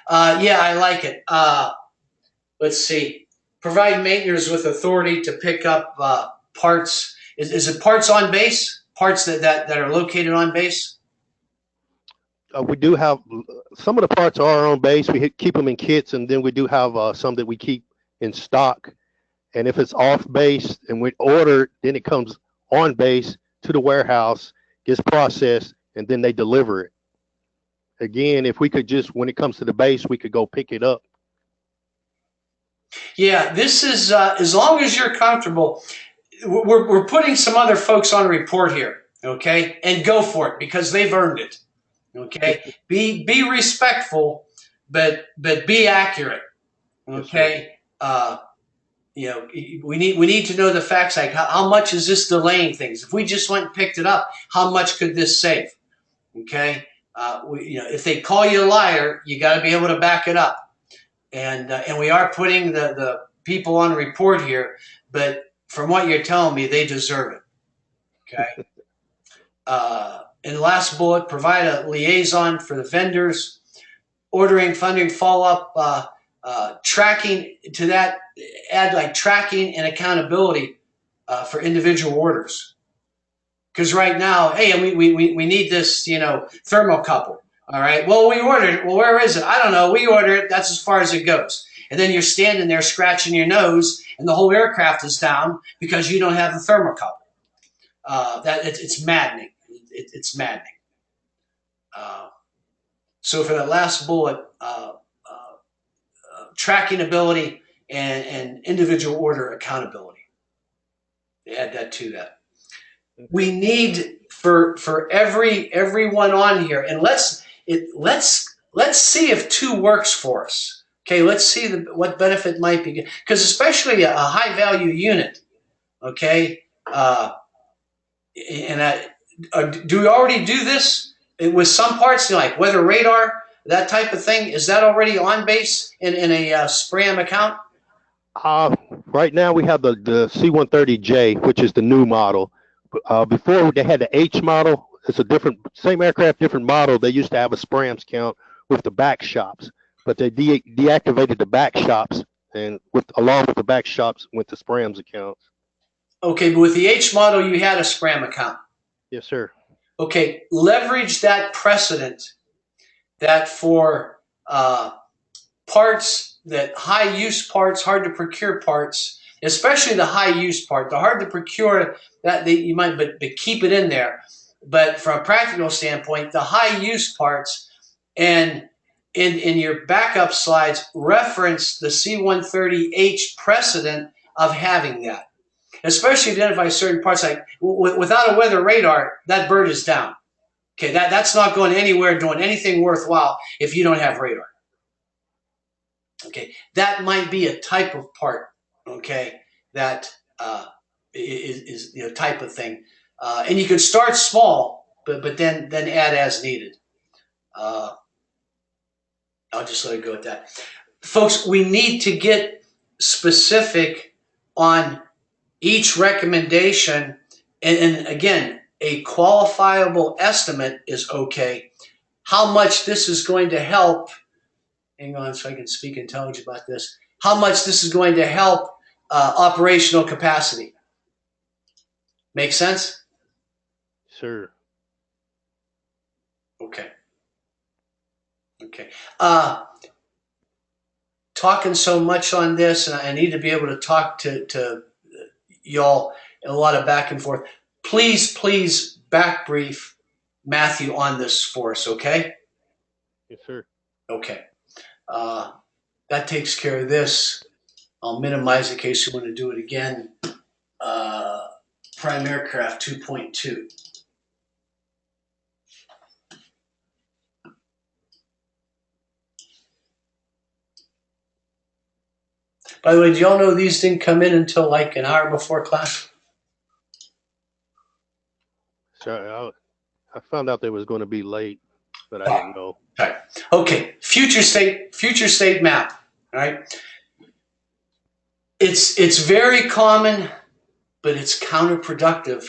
Yeah, I like it. Let's see. Provide maintainers with authority to pick up parts. Is it parts on base? Parts that are located on base? We do have some of the parts are on base. We keep them in kits, and then we do have some that we keep in stock. And if it's off base and we order, then it comes on base to the warehouse, gets processed, and then they deliver it. Again, if we could just, when it comes to the base, we could go pick it up. Yeah, this is as long as you're comfortable. We're putting some other folks on a report here, okay? And go for it because they've earned it. Okay, be respectful, but be accurate. Okay, we need to know the facts. Like how much is this delaying things? If we just went and picked it up, how much could this save? Okay, if they call you a liar, you got to be able to back it up. And we are putting the people on report here, but from what you're telling me, they deserve it. Okay. In the last bullet, provide a liaison for the vendors, ordering, funding, follow-up, tracking to that, add like tracking and accountability for individual orders. Because right now, hey, we need this, thermocouple. All right, well, we ordered it. Well, where is it? I don't know. We ordered it. That's as far as it goes. And then you're standing there scratching your nose, and the whole aircraft is down because you don't have the thermocouple. It's maddening. It's maddening. So for that last bullet, tracking ability and individual order accountability. Add that to that. We need for everyone on here, and let's see if 2 works for us. Okay, let's see what benefit might be, because especially a high value unit. Okay. Do we already do this with some parts, like weather radar? that type of thing, is that already on base in a SPRAM account? Right now we have the C-130J, which is the new model. Before they had the H model. It's a different, same aircraft, different model. They used to have a SPRAMS count with the back shops, but they deactivated the back shops, and along with the back shops went the SPRAMS accounts. Okay, but with the H model, you had a SPRAM account. Yes, sir. Okay, leverage that precedent that for parts, that high use parts, hard to procure parts, especially the high use part, the hard to procure that you might, but keep it in there. But from a practical standpoint, the high use parts, and in your backup slides, reference the C-130H precedent of having that. Especially identify certain parts, like without a weather radar, that bird is down. Okay, that's not going anywhere doing anything worthwhile if you don't have radar. Okay, that might be a type of part, okay, that is type of thing. And you can start small, but then add as needed. I'll just let it go at that. Folks, we need to get specific on each recommendation, and again, a qualifiable estimate is okay. How much this is going to help, hang on so I can speak intelligently about this, how much this is going to help operational capacity. Make sense? Sure. Okay. Okay. Talking so much on this, and I need to be able to talk to y'all a lot of back and forth. Please back brief Matthew on this for us, okay? Yes, sir. Okay. That takes care of this. I'll minimize in case you want to do it again. Prime aircraft 2.2. By the way, do y'all know these didn't come in until like an hour before class? So I found out they was going to be late, but I didn't know. Okay. Okay. Future state map. All right. It's very common, but it's counterproductive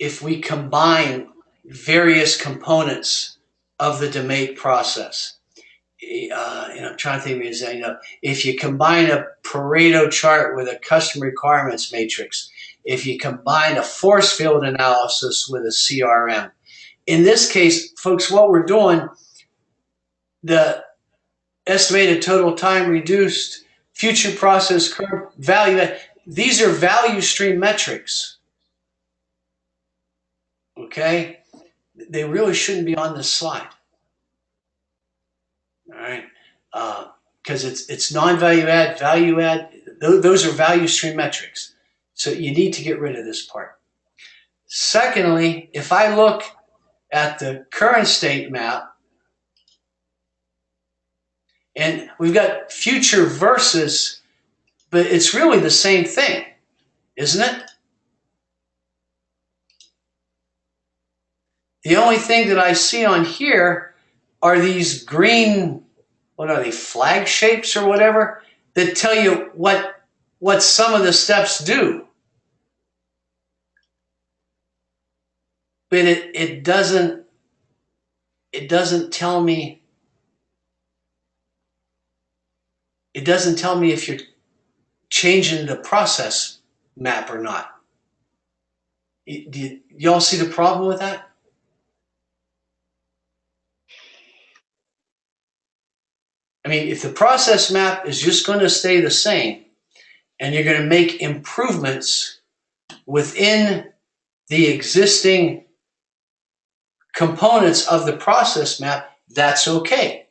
if we combine various components of the DMAIC process. I'm trying to think of an example. If you combine a Pareto chart with a customer requirements matrix, if you combine a force field analysis with a CRM. In this case, folks, what we're doing, the estimated total time reduced, future process curve, value, these are value stream metrics. Okay? They really shouldn't be on this slide. All right? Because it's non-value add, value add, those are value stream metrics. So you need to get rid of this part. Secondly, if I look at the current state map, and we've got future versus, but it's really the same thing, isn't it? The only thing that I see on here are these green, what are they, flag shapes or whatever, that tell you what some of the steps do. But it doesn't tell me, if you're changing the process map or not. Do y'all see the problem with that? I mean, if the process map is just going to stay the same and you're going to make improvements within the existing components of the process map, that's okay.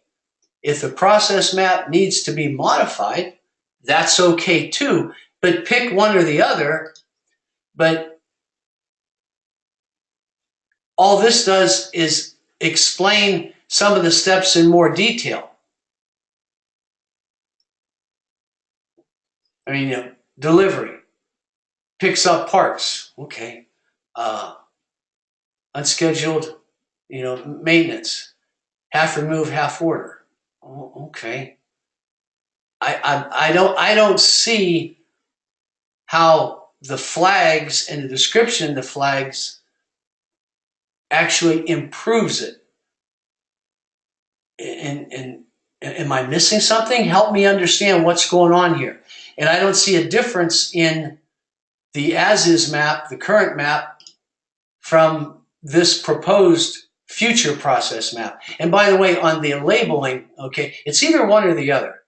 If the process map needs to be modified, that's okay too, but pick one or the other. But all this does is explain some of the steps in more detail. I mean, delivery, picks up parts, okay. Unscheduled, maintenance, half remove, half order. Oh, okay. I don't see how the flags and the description of the flags actually improves it. And am I missing something? Help me understand what's going on here. And I don't see a difference in the as-is map, the current map, from this proposed future process map. And by the way, on the labeling, okay, it's either one or the other.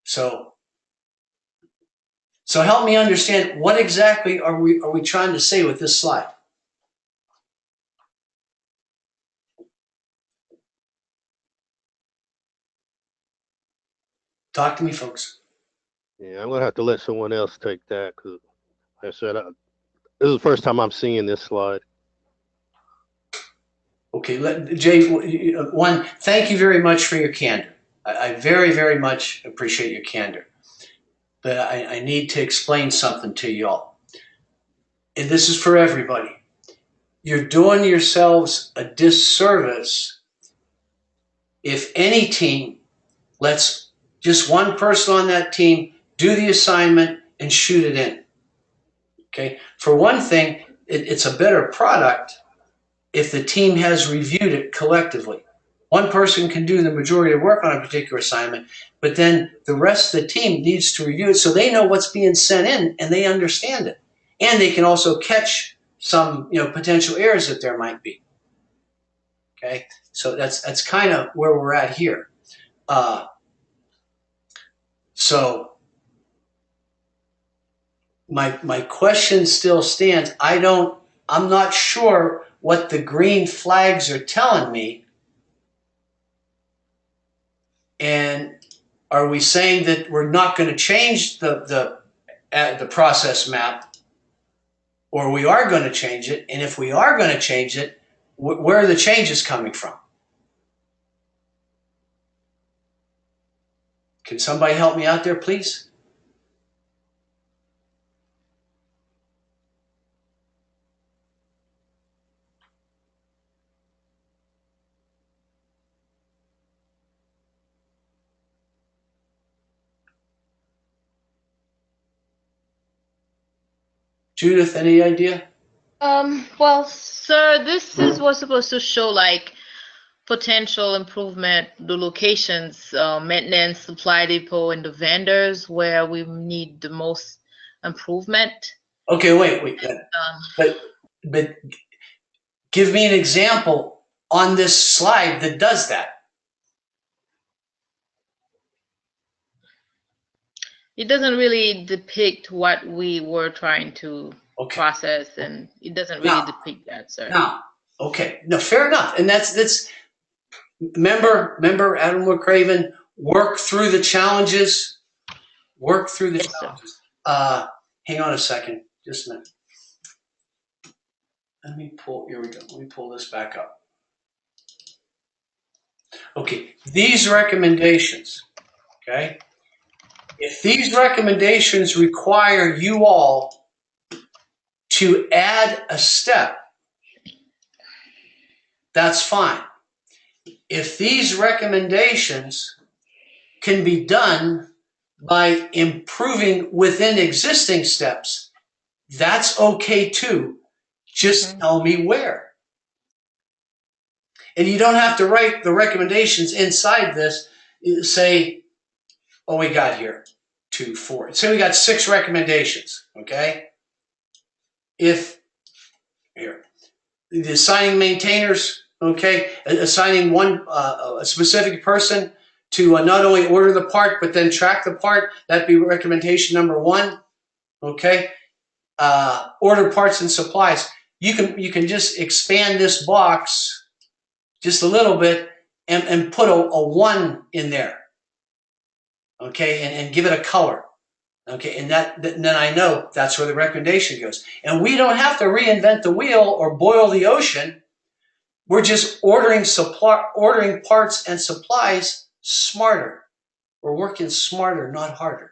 So help me understand, what exactly are we trying to say with this slide? Talk to me, folks. Yeah, I'm gonna have to let someone else take that because, like I said, this is the first time I'm seeing this slide. Okay, Jay, one, thank you very much for your candor. I very, very much appreciate your candor. But I need to explain something to y'all. And this is for everybody. You're doing yourselves a disservice if any team lets just one person on that team do the assignment and shoot it in. Okay? For one thing, it's a better product if the team has reviewed it collectively. One person can do the majority of work on a particular assignment, but then the rest of the team needs to review it so they know what's being sent in and they understand it. And they can also catch some potential errors that there might be. Okay, so that's kind of where we're at here. So my question still stands. I'm not sure what the green flags are telling me. And are we saying that we're not going to change the process map, or we are going to change it? And if we are going to change it, where are the changes coming from? Can somebody help me out there, please? Judith, any idea? Well, sir, this was supposed to show like potential improvement, the locations, maintenance, supply depot, and the vendors where we need the most improvement. Okay, wait. But give me an example on this slide that does that. It doesn't really depict what we were trying to process, and it doesn't really depict that, sir. No, fair enough. And that's remember Admiral McCraven, work through the challenges. Work through the challenges. Hang on a second, just a minute. Here we go. Let me pull this back up. Okay, these recommendations, okay? If these recommendations require you all to add a step, that's fine. If these recommendations can be done by improving within existing steps, that's okay too. Just tell me where. And you don't have to write the recommendations inside this. Say, oh, we got here 2, 4. Say we got 6 recommendations, okay? If, here, the assigning maintainers, okay, assigning one, a specific person to not only order the part, but then track the part, that'd be recommendation number 1, okay? Order parts and supplies. You can just expand this box just a little bit and put a 1 in there, okay, and give it a color, okay, and then I know that's where the recommendation goes. And we don't have to reinvent the wheel or boil the ocean. We're just ordering parts and supplies smarter. We're working smarter, not harder.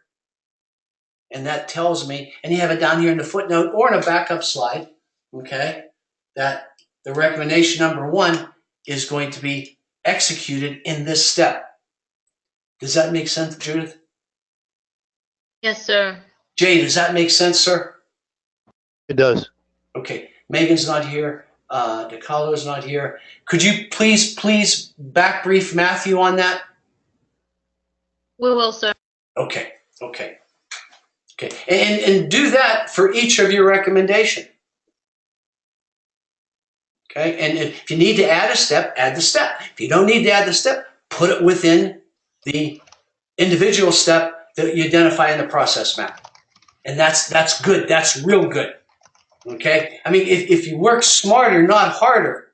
And that tells me, and you have it down here in the footnote or in a backup slide, okay, that the recommendation number 1 is going to be executed in this step. Does that make sense, Judith? Yes, sir. Jay, does that make sense, sir? It does. Okay, Megan's not here. DeCarlo's not here. Could you please back brief Matthew on that? We will, sir. Okay. And do that for each of your recommendation. Okay, and if you need to add a step, add the step. If you don't need to add the step, put it within the individual step that you identify in the process map. And that's good. That's real good. Okay? I mean, if you work smarter, not harder,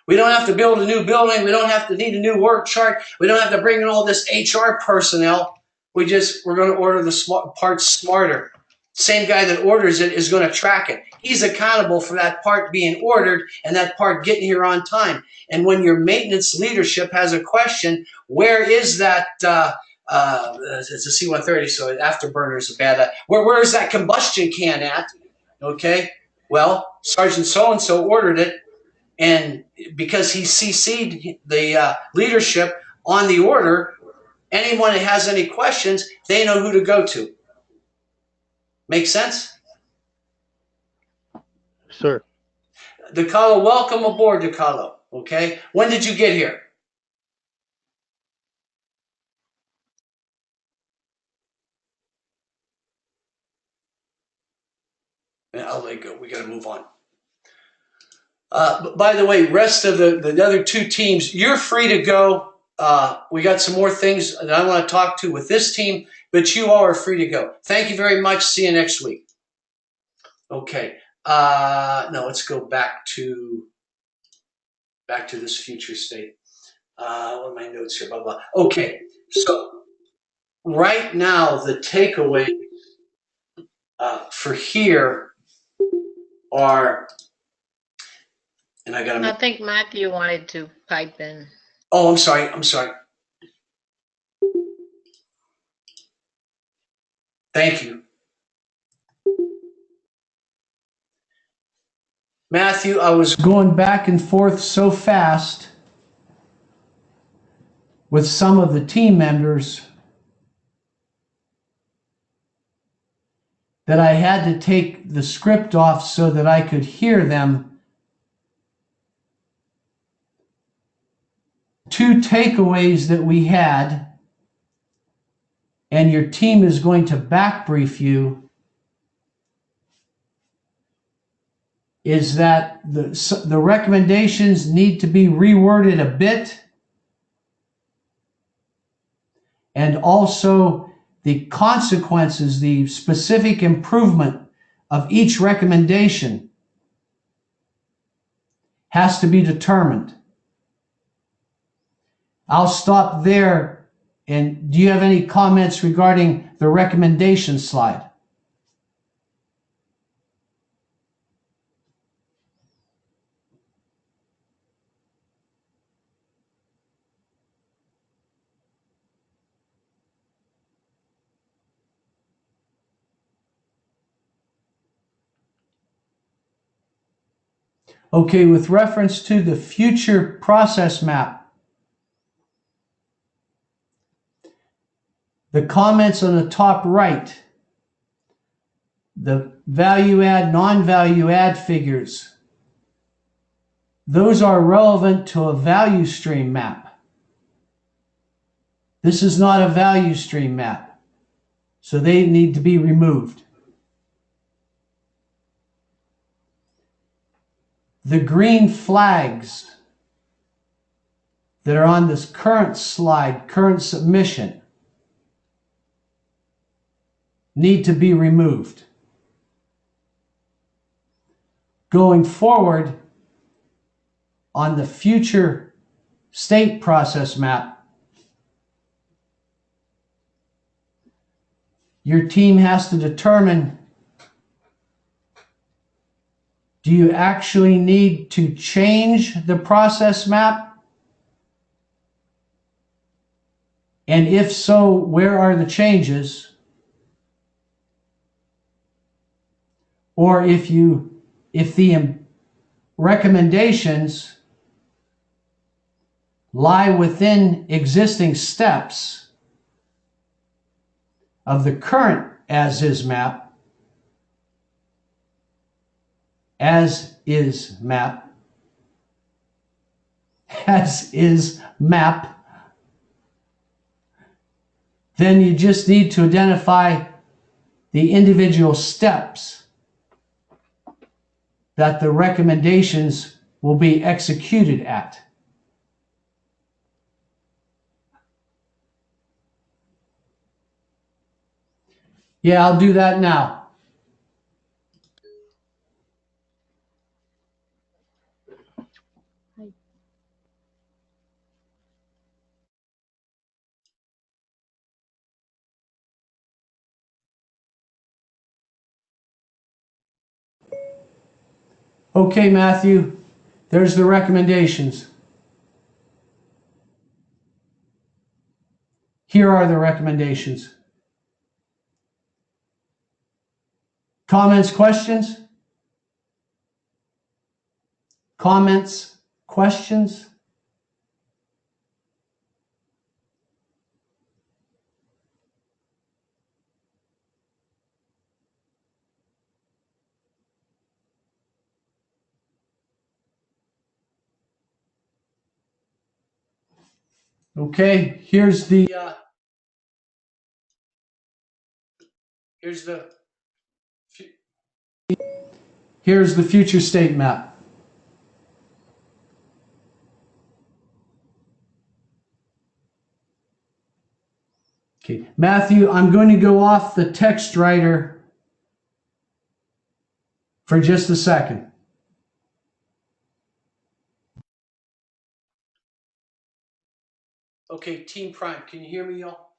we don't have to build a new building. We don't have to need a new work chart. We don't have to bring in all this HR personnel. We're going to order the parts smarter. Same guy that orders it is going to track it. He's accountable for that part being ordered and that part getting here on time. And when your maintenance leadership has a question, where is that, it's a C-130, so afterburner is a bad, where is that combustion can at? Okay, well, Sergeant so-and-so ordered it, and because he CC'd the leadership on the order, anyone that has any questions, they know who to go to. Make sense? Sir. DeCarlo, welcome aboard, DeCarlo. Okay, when did you get here? I'll let go. We got to move on. By the way, rest of the other two teams, you're free to go. We got some more things that I want to talk to with this team, but you all are free to go. Thank you very much. See you next week. Okay. No, let's go back to this future state. What are my notes here? Blah, blah. Okay. So right now, the takeaway for here are, and I think Matthew wanted to pipe in. Oh, I'm sorry. Thank you. Matthew, I was going back and forth so fast with some of the team members that I had to take the script off so that I could hear them. Two takeaways that we had, and your team is going to back brief you, is that the recommendations need to be reworded a bit, and also the consequences, the specific improvement of each recommendation has to be determined. I'll stop there. And do you have any comments regarding the recommendation slide? Okay, with reference to the future process map, the comments on the top right, the value add, non-value add figures, those are relevant to a value stream map. This is not a value stream map, so they need to be removed. The green flags that are on this current slide, current submission, need to be removed. Going forward, on the future state process map, your team has to determine, do you actually need to change the process map? And if so, where are the changes? Or if the recommendations lie within existing steps of the current as-is map, as-is map, then you just need to identify the individual steps that the recommendations will be executed at. Yeah, I'll do that now. Okay, Matthew, there's the recommendations. Here are the recommendations. Comments, questions? Comments, questions? Okay, here's the future state map. Okay, Matthew, I'm going to go off the text writer for just a second. Okay, Team Prime, can you hear me, y'all?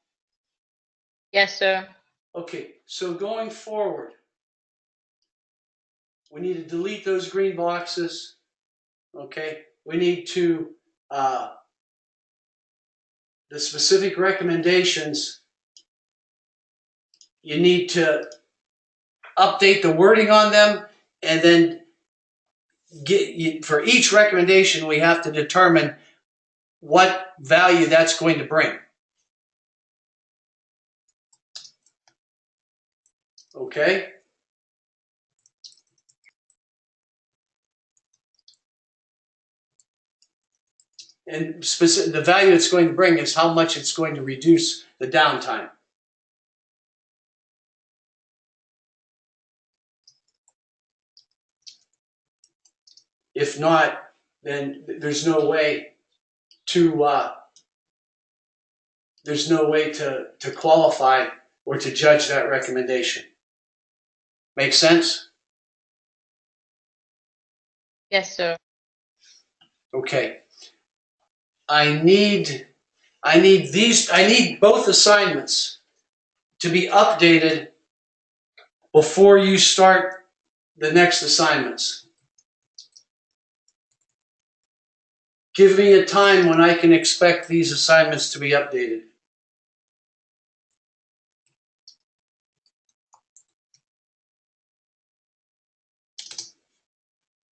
Yes, sir. Okay, so going forward, we need to delete those green boxes. Okay, we need to, the specific recommendations, you need to update the wording on them, and then for each recommendation, we have to determine what value that's going to bring. Okay? And the value it's going to bring is how much it's going to reduce the downtime. If not, then there's no way to qualify or to judge that recommendation. Make sense? Yes, sir. Okay. I need both assignments to be updated before you start the next assignments. Give me a time when I can expect these assignments to be updated.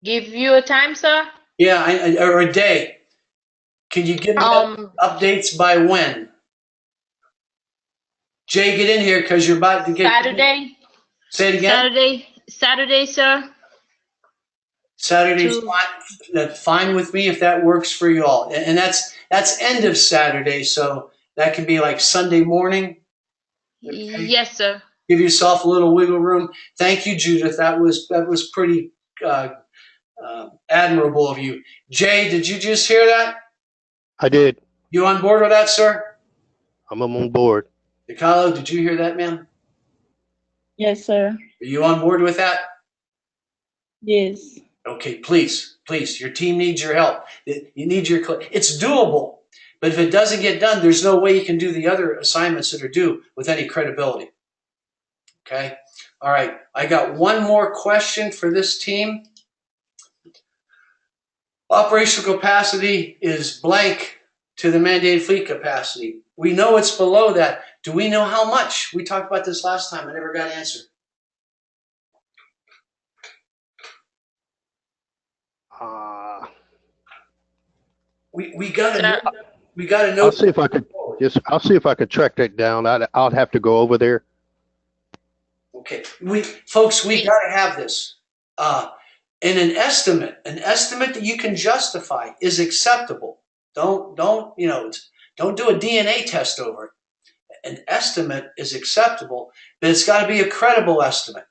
Give you a time, sir? Yeah, or a day. Can you give me updates by when? Jay, get in here because you're about to get... Saturday. Say it again? Saturday, sir. Saturday's fine. That's fine with me if that works for you all. And that's end of Saturday, so that can be like Sunday morning. Okay? Yes, sir. Give yourself a little wiggle room. Thank you, Judith. That was pretty admirable of you. Jay, did you just hear that? I did. You on board with that, sir? I'm on board. DeCarlo, did you hear that, ma'am? Yes, sir. Are you on board with that? Yes. Okay, please, your team needs your help. You need it's doable, but if it doesn't get done, there's no way you can do the other assignments that are due with any credibility. Okay? All right, I got one more question for this team. Operational capacity is blank to the mandated fleet capacity. We know it's below that. Do we know how much? We talked about this last time. I never got an answer. we gotta Sir, know, we gotta know. I'll see if I could I'll see if I could track that down. I'll have to go over there. Okay, folks, we we- gotta have this. And an estimate that you can justify is acceptable. Don't don't do a DNA test over it. An estimate is acceptable, but it's got to be a credible estimate.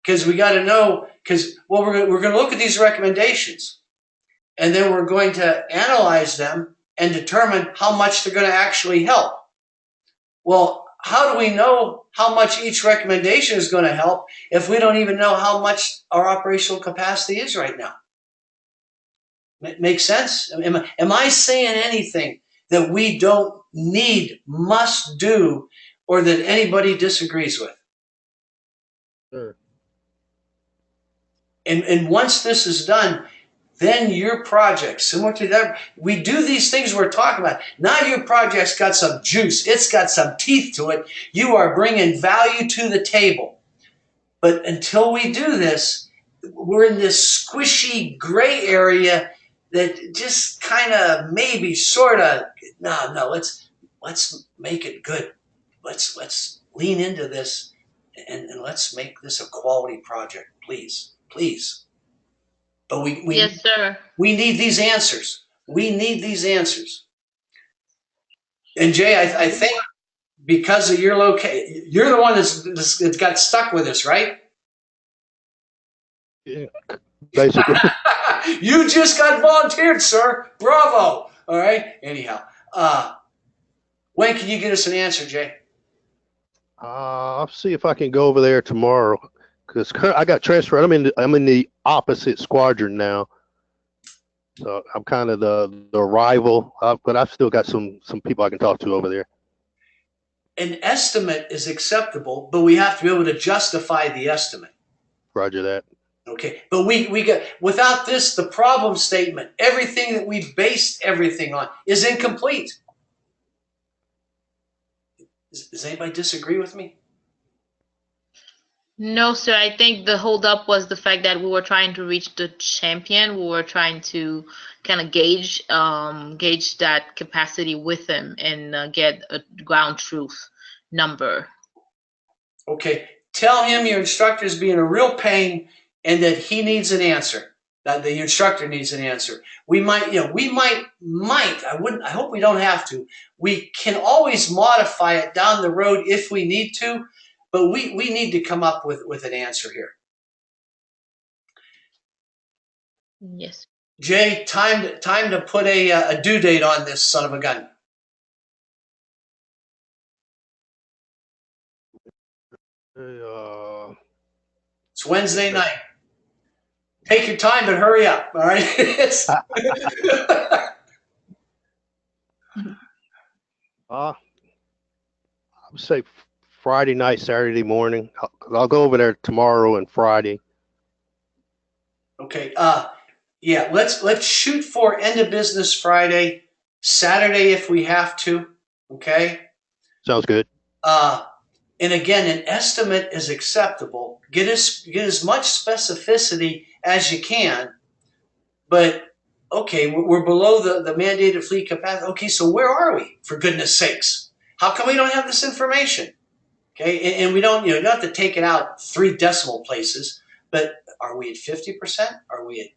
Because we got to know, because we're going to look at these recommendations, and then we're going to analyze them and determine how much they're going to actually help. Well, how do we know how much each recommendation is going to help if we don't even know how much our operational capacity is right now? Make sense? Am I saying anything that we don't need, must do, or that anybody disagrees with? Sure. And once this is done, then your project, similar to that, we do these things we're talking about. Now your project's got some juice. It's got some teeth to it. You are bringing value to the table. But until we do this, we're in this squishy gray area that just kind of maybe sort of, no, let's make it good. Let's lean into this and let's make this a quality project, please. But yes, sir. we need these answers. We need these answers. And Jay, I think because of your location, you're the one that's got stuck with this, right? Yeah, basically. You just got volunteered, sir. Bravo. All right. Anyhow, when can you get us an answer, Jay? I'll see if I can go over there tomorrow because I got transferred. I'm in the opposite squadron now, so I'm kind of the rival. But I've still got some people I can talk to over there. An estimate is acceptable, but we have to be able to justify the estimate. Roger that. Okay, but we got, without this, the problem statement, everything that we based everything on is incomplete. Does anybody disagree with me? No, sir. I think the holdup was the fact that we were trying to reach the champion. We were trying to kind of gauge that capacity with him and get a ground truth number. Okay, tell him your instructor is being a real pain and that he needs an answer. That the instructor needs an answer. We might, I hope we don't have to. We can always modify it down the road if we need to, but we need to come up with an answer here. Yes. Jay, time to put a due date on this son of a gun. It's Wednesday night. Take your time, but hurry up. All right. I would say Friday night, Saturday morning. I'll go over there tomorrow and Friday. Okay. Yeah. Let's shoot for end of business Friday, Saturday if we have to. Okay. Sounds good. And again, an estimate is acceptable. Get as much specificity as you can. But okay, we're below the mandated fleet capacity. Okay, so where are we? For goodness sakes, how come we don't have this information? Okay, and we don't, you don't have to take it out 3 decimal places. But are we at 50%? Are we at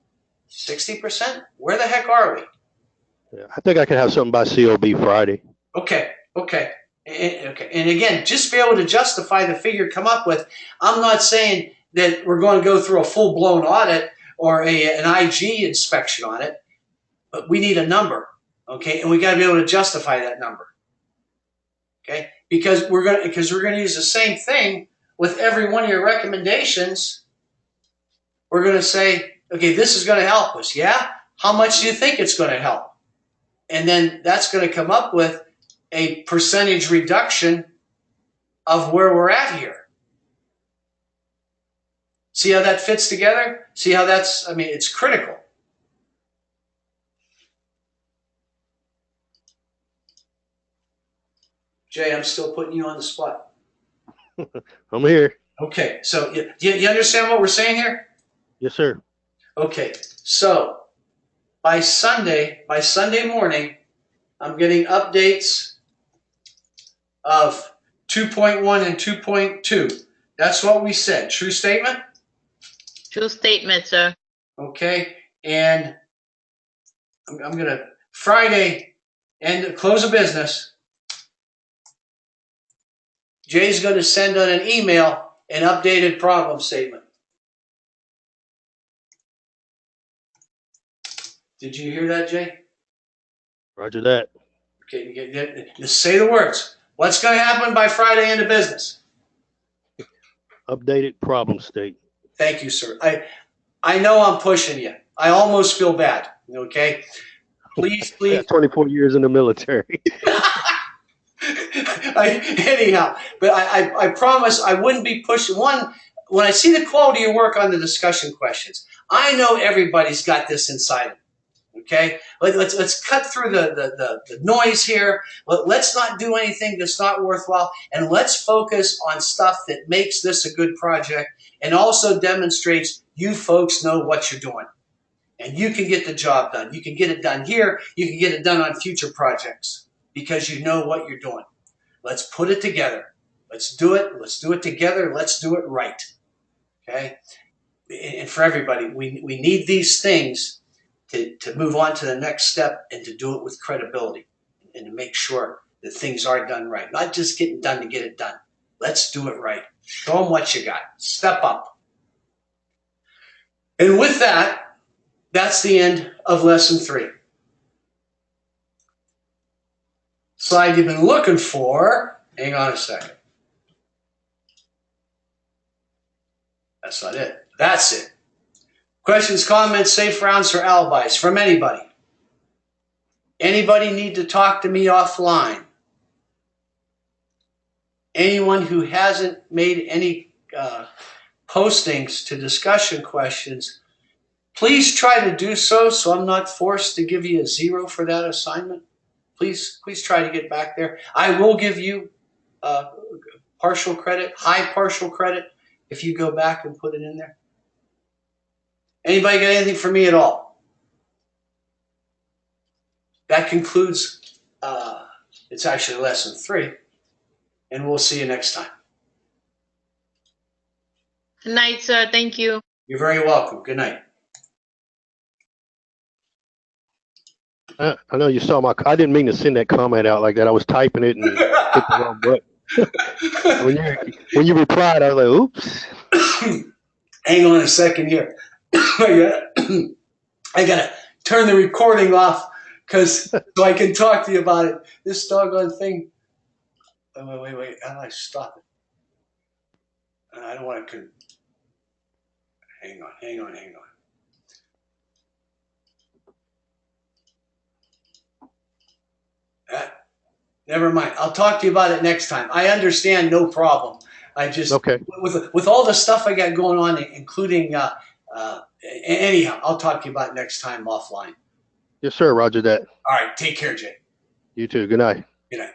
60%? Where the heck are we? Yeah, I think I can have something by COB Friday. Okay. And again, just be able to justify the figure come up with. I'm not saying that we're going to go through a full-blown audit or an IG inspection on it, but we need a number, okay? And we got to be able to justify that number, okay? Because we're going to use the same thing with every one of your recommendations. We're going to say, okay, this is going to help us, yeah? How much do you think it's going to help? And then that's going to come up with a percentage reduction of where we're at here. See how that fits together? See how that's, it's critical. Jay, I'm still putting you on the spot. I'm here. Okay, so you understand what we're saying here? Yes, sir. Okay, so by Sunday morning, I'm getting updates of 2.1 and 2.2. That's what we said. True statement? True statement, sir. Okay. And I'm going to Friday and close of business. Jay's going to send on an email an updated problem statement. Did you hear that, Jay? Roger that. Okay, just say the words. What's going to happen by Friday end of business? Updated problem state. Thank you, sir. I know I'm pushing you. I almost feel bad. Okay, please. 24 years in the military. Anyhow, but I promise I wouldn't be pushing. One, when I see the quality of work on the discussion questions, I know everybody's got this inside them. Okay, let's cut through the noise here. Let's not do anything that's not worthwhile, and let's focus on stuff that makes this a good project and also demonstrates you folks know what you're doing, and you can get the job done. You can get it done here. You can get it done on future projects because you know what you're doing. Let's put it together. Let's do it. Let's do it together. Let's do it right. Okay, and for everybody, we need these things to move on to the next step and to do it with credibility and to make sure that things are done right. Not just getting done to get it done. Let's do it right. Show them what you got. Step up. And with that, that's the end of lesson 3. Slide you've been looking for. Hang on a second. That's not it. That's it. Questions, comments, safe rounds, or alibis from anybody? Anybody need to talk to me offline? Anyone who hasn't made any postings to discussion questions, please try to do so I'm not forced to give you a 0 for that assignment. Please try to get back there. I will give you partial credit, high partial credit, if you go back and put it in there. Anybody got anything for me at all? That concludes, it's actually lesson 3, and we'll see you next time. Good night, sir. Thank you. You're very welcome. Good night. I know you saw I didn't mean to send that comment out like that. I was typing it and hit the wrong button. when you replied, I was like, oops. Hang on a second here. I gotta turn the recording off so I can talk to you about it. This doggone thing. Wait. How do I stop it? I don't want to. Hang on. Never mind. I'll talk to you about it next time. I understand, no problem. I just with all the stuff I got going on, including anyhow, I'll talk to you about it next time offline. Yes, sir. Roger that. All right. Take care, Jay. You too. Good night. Good night.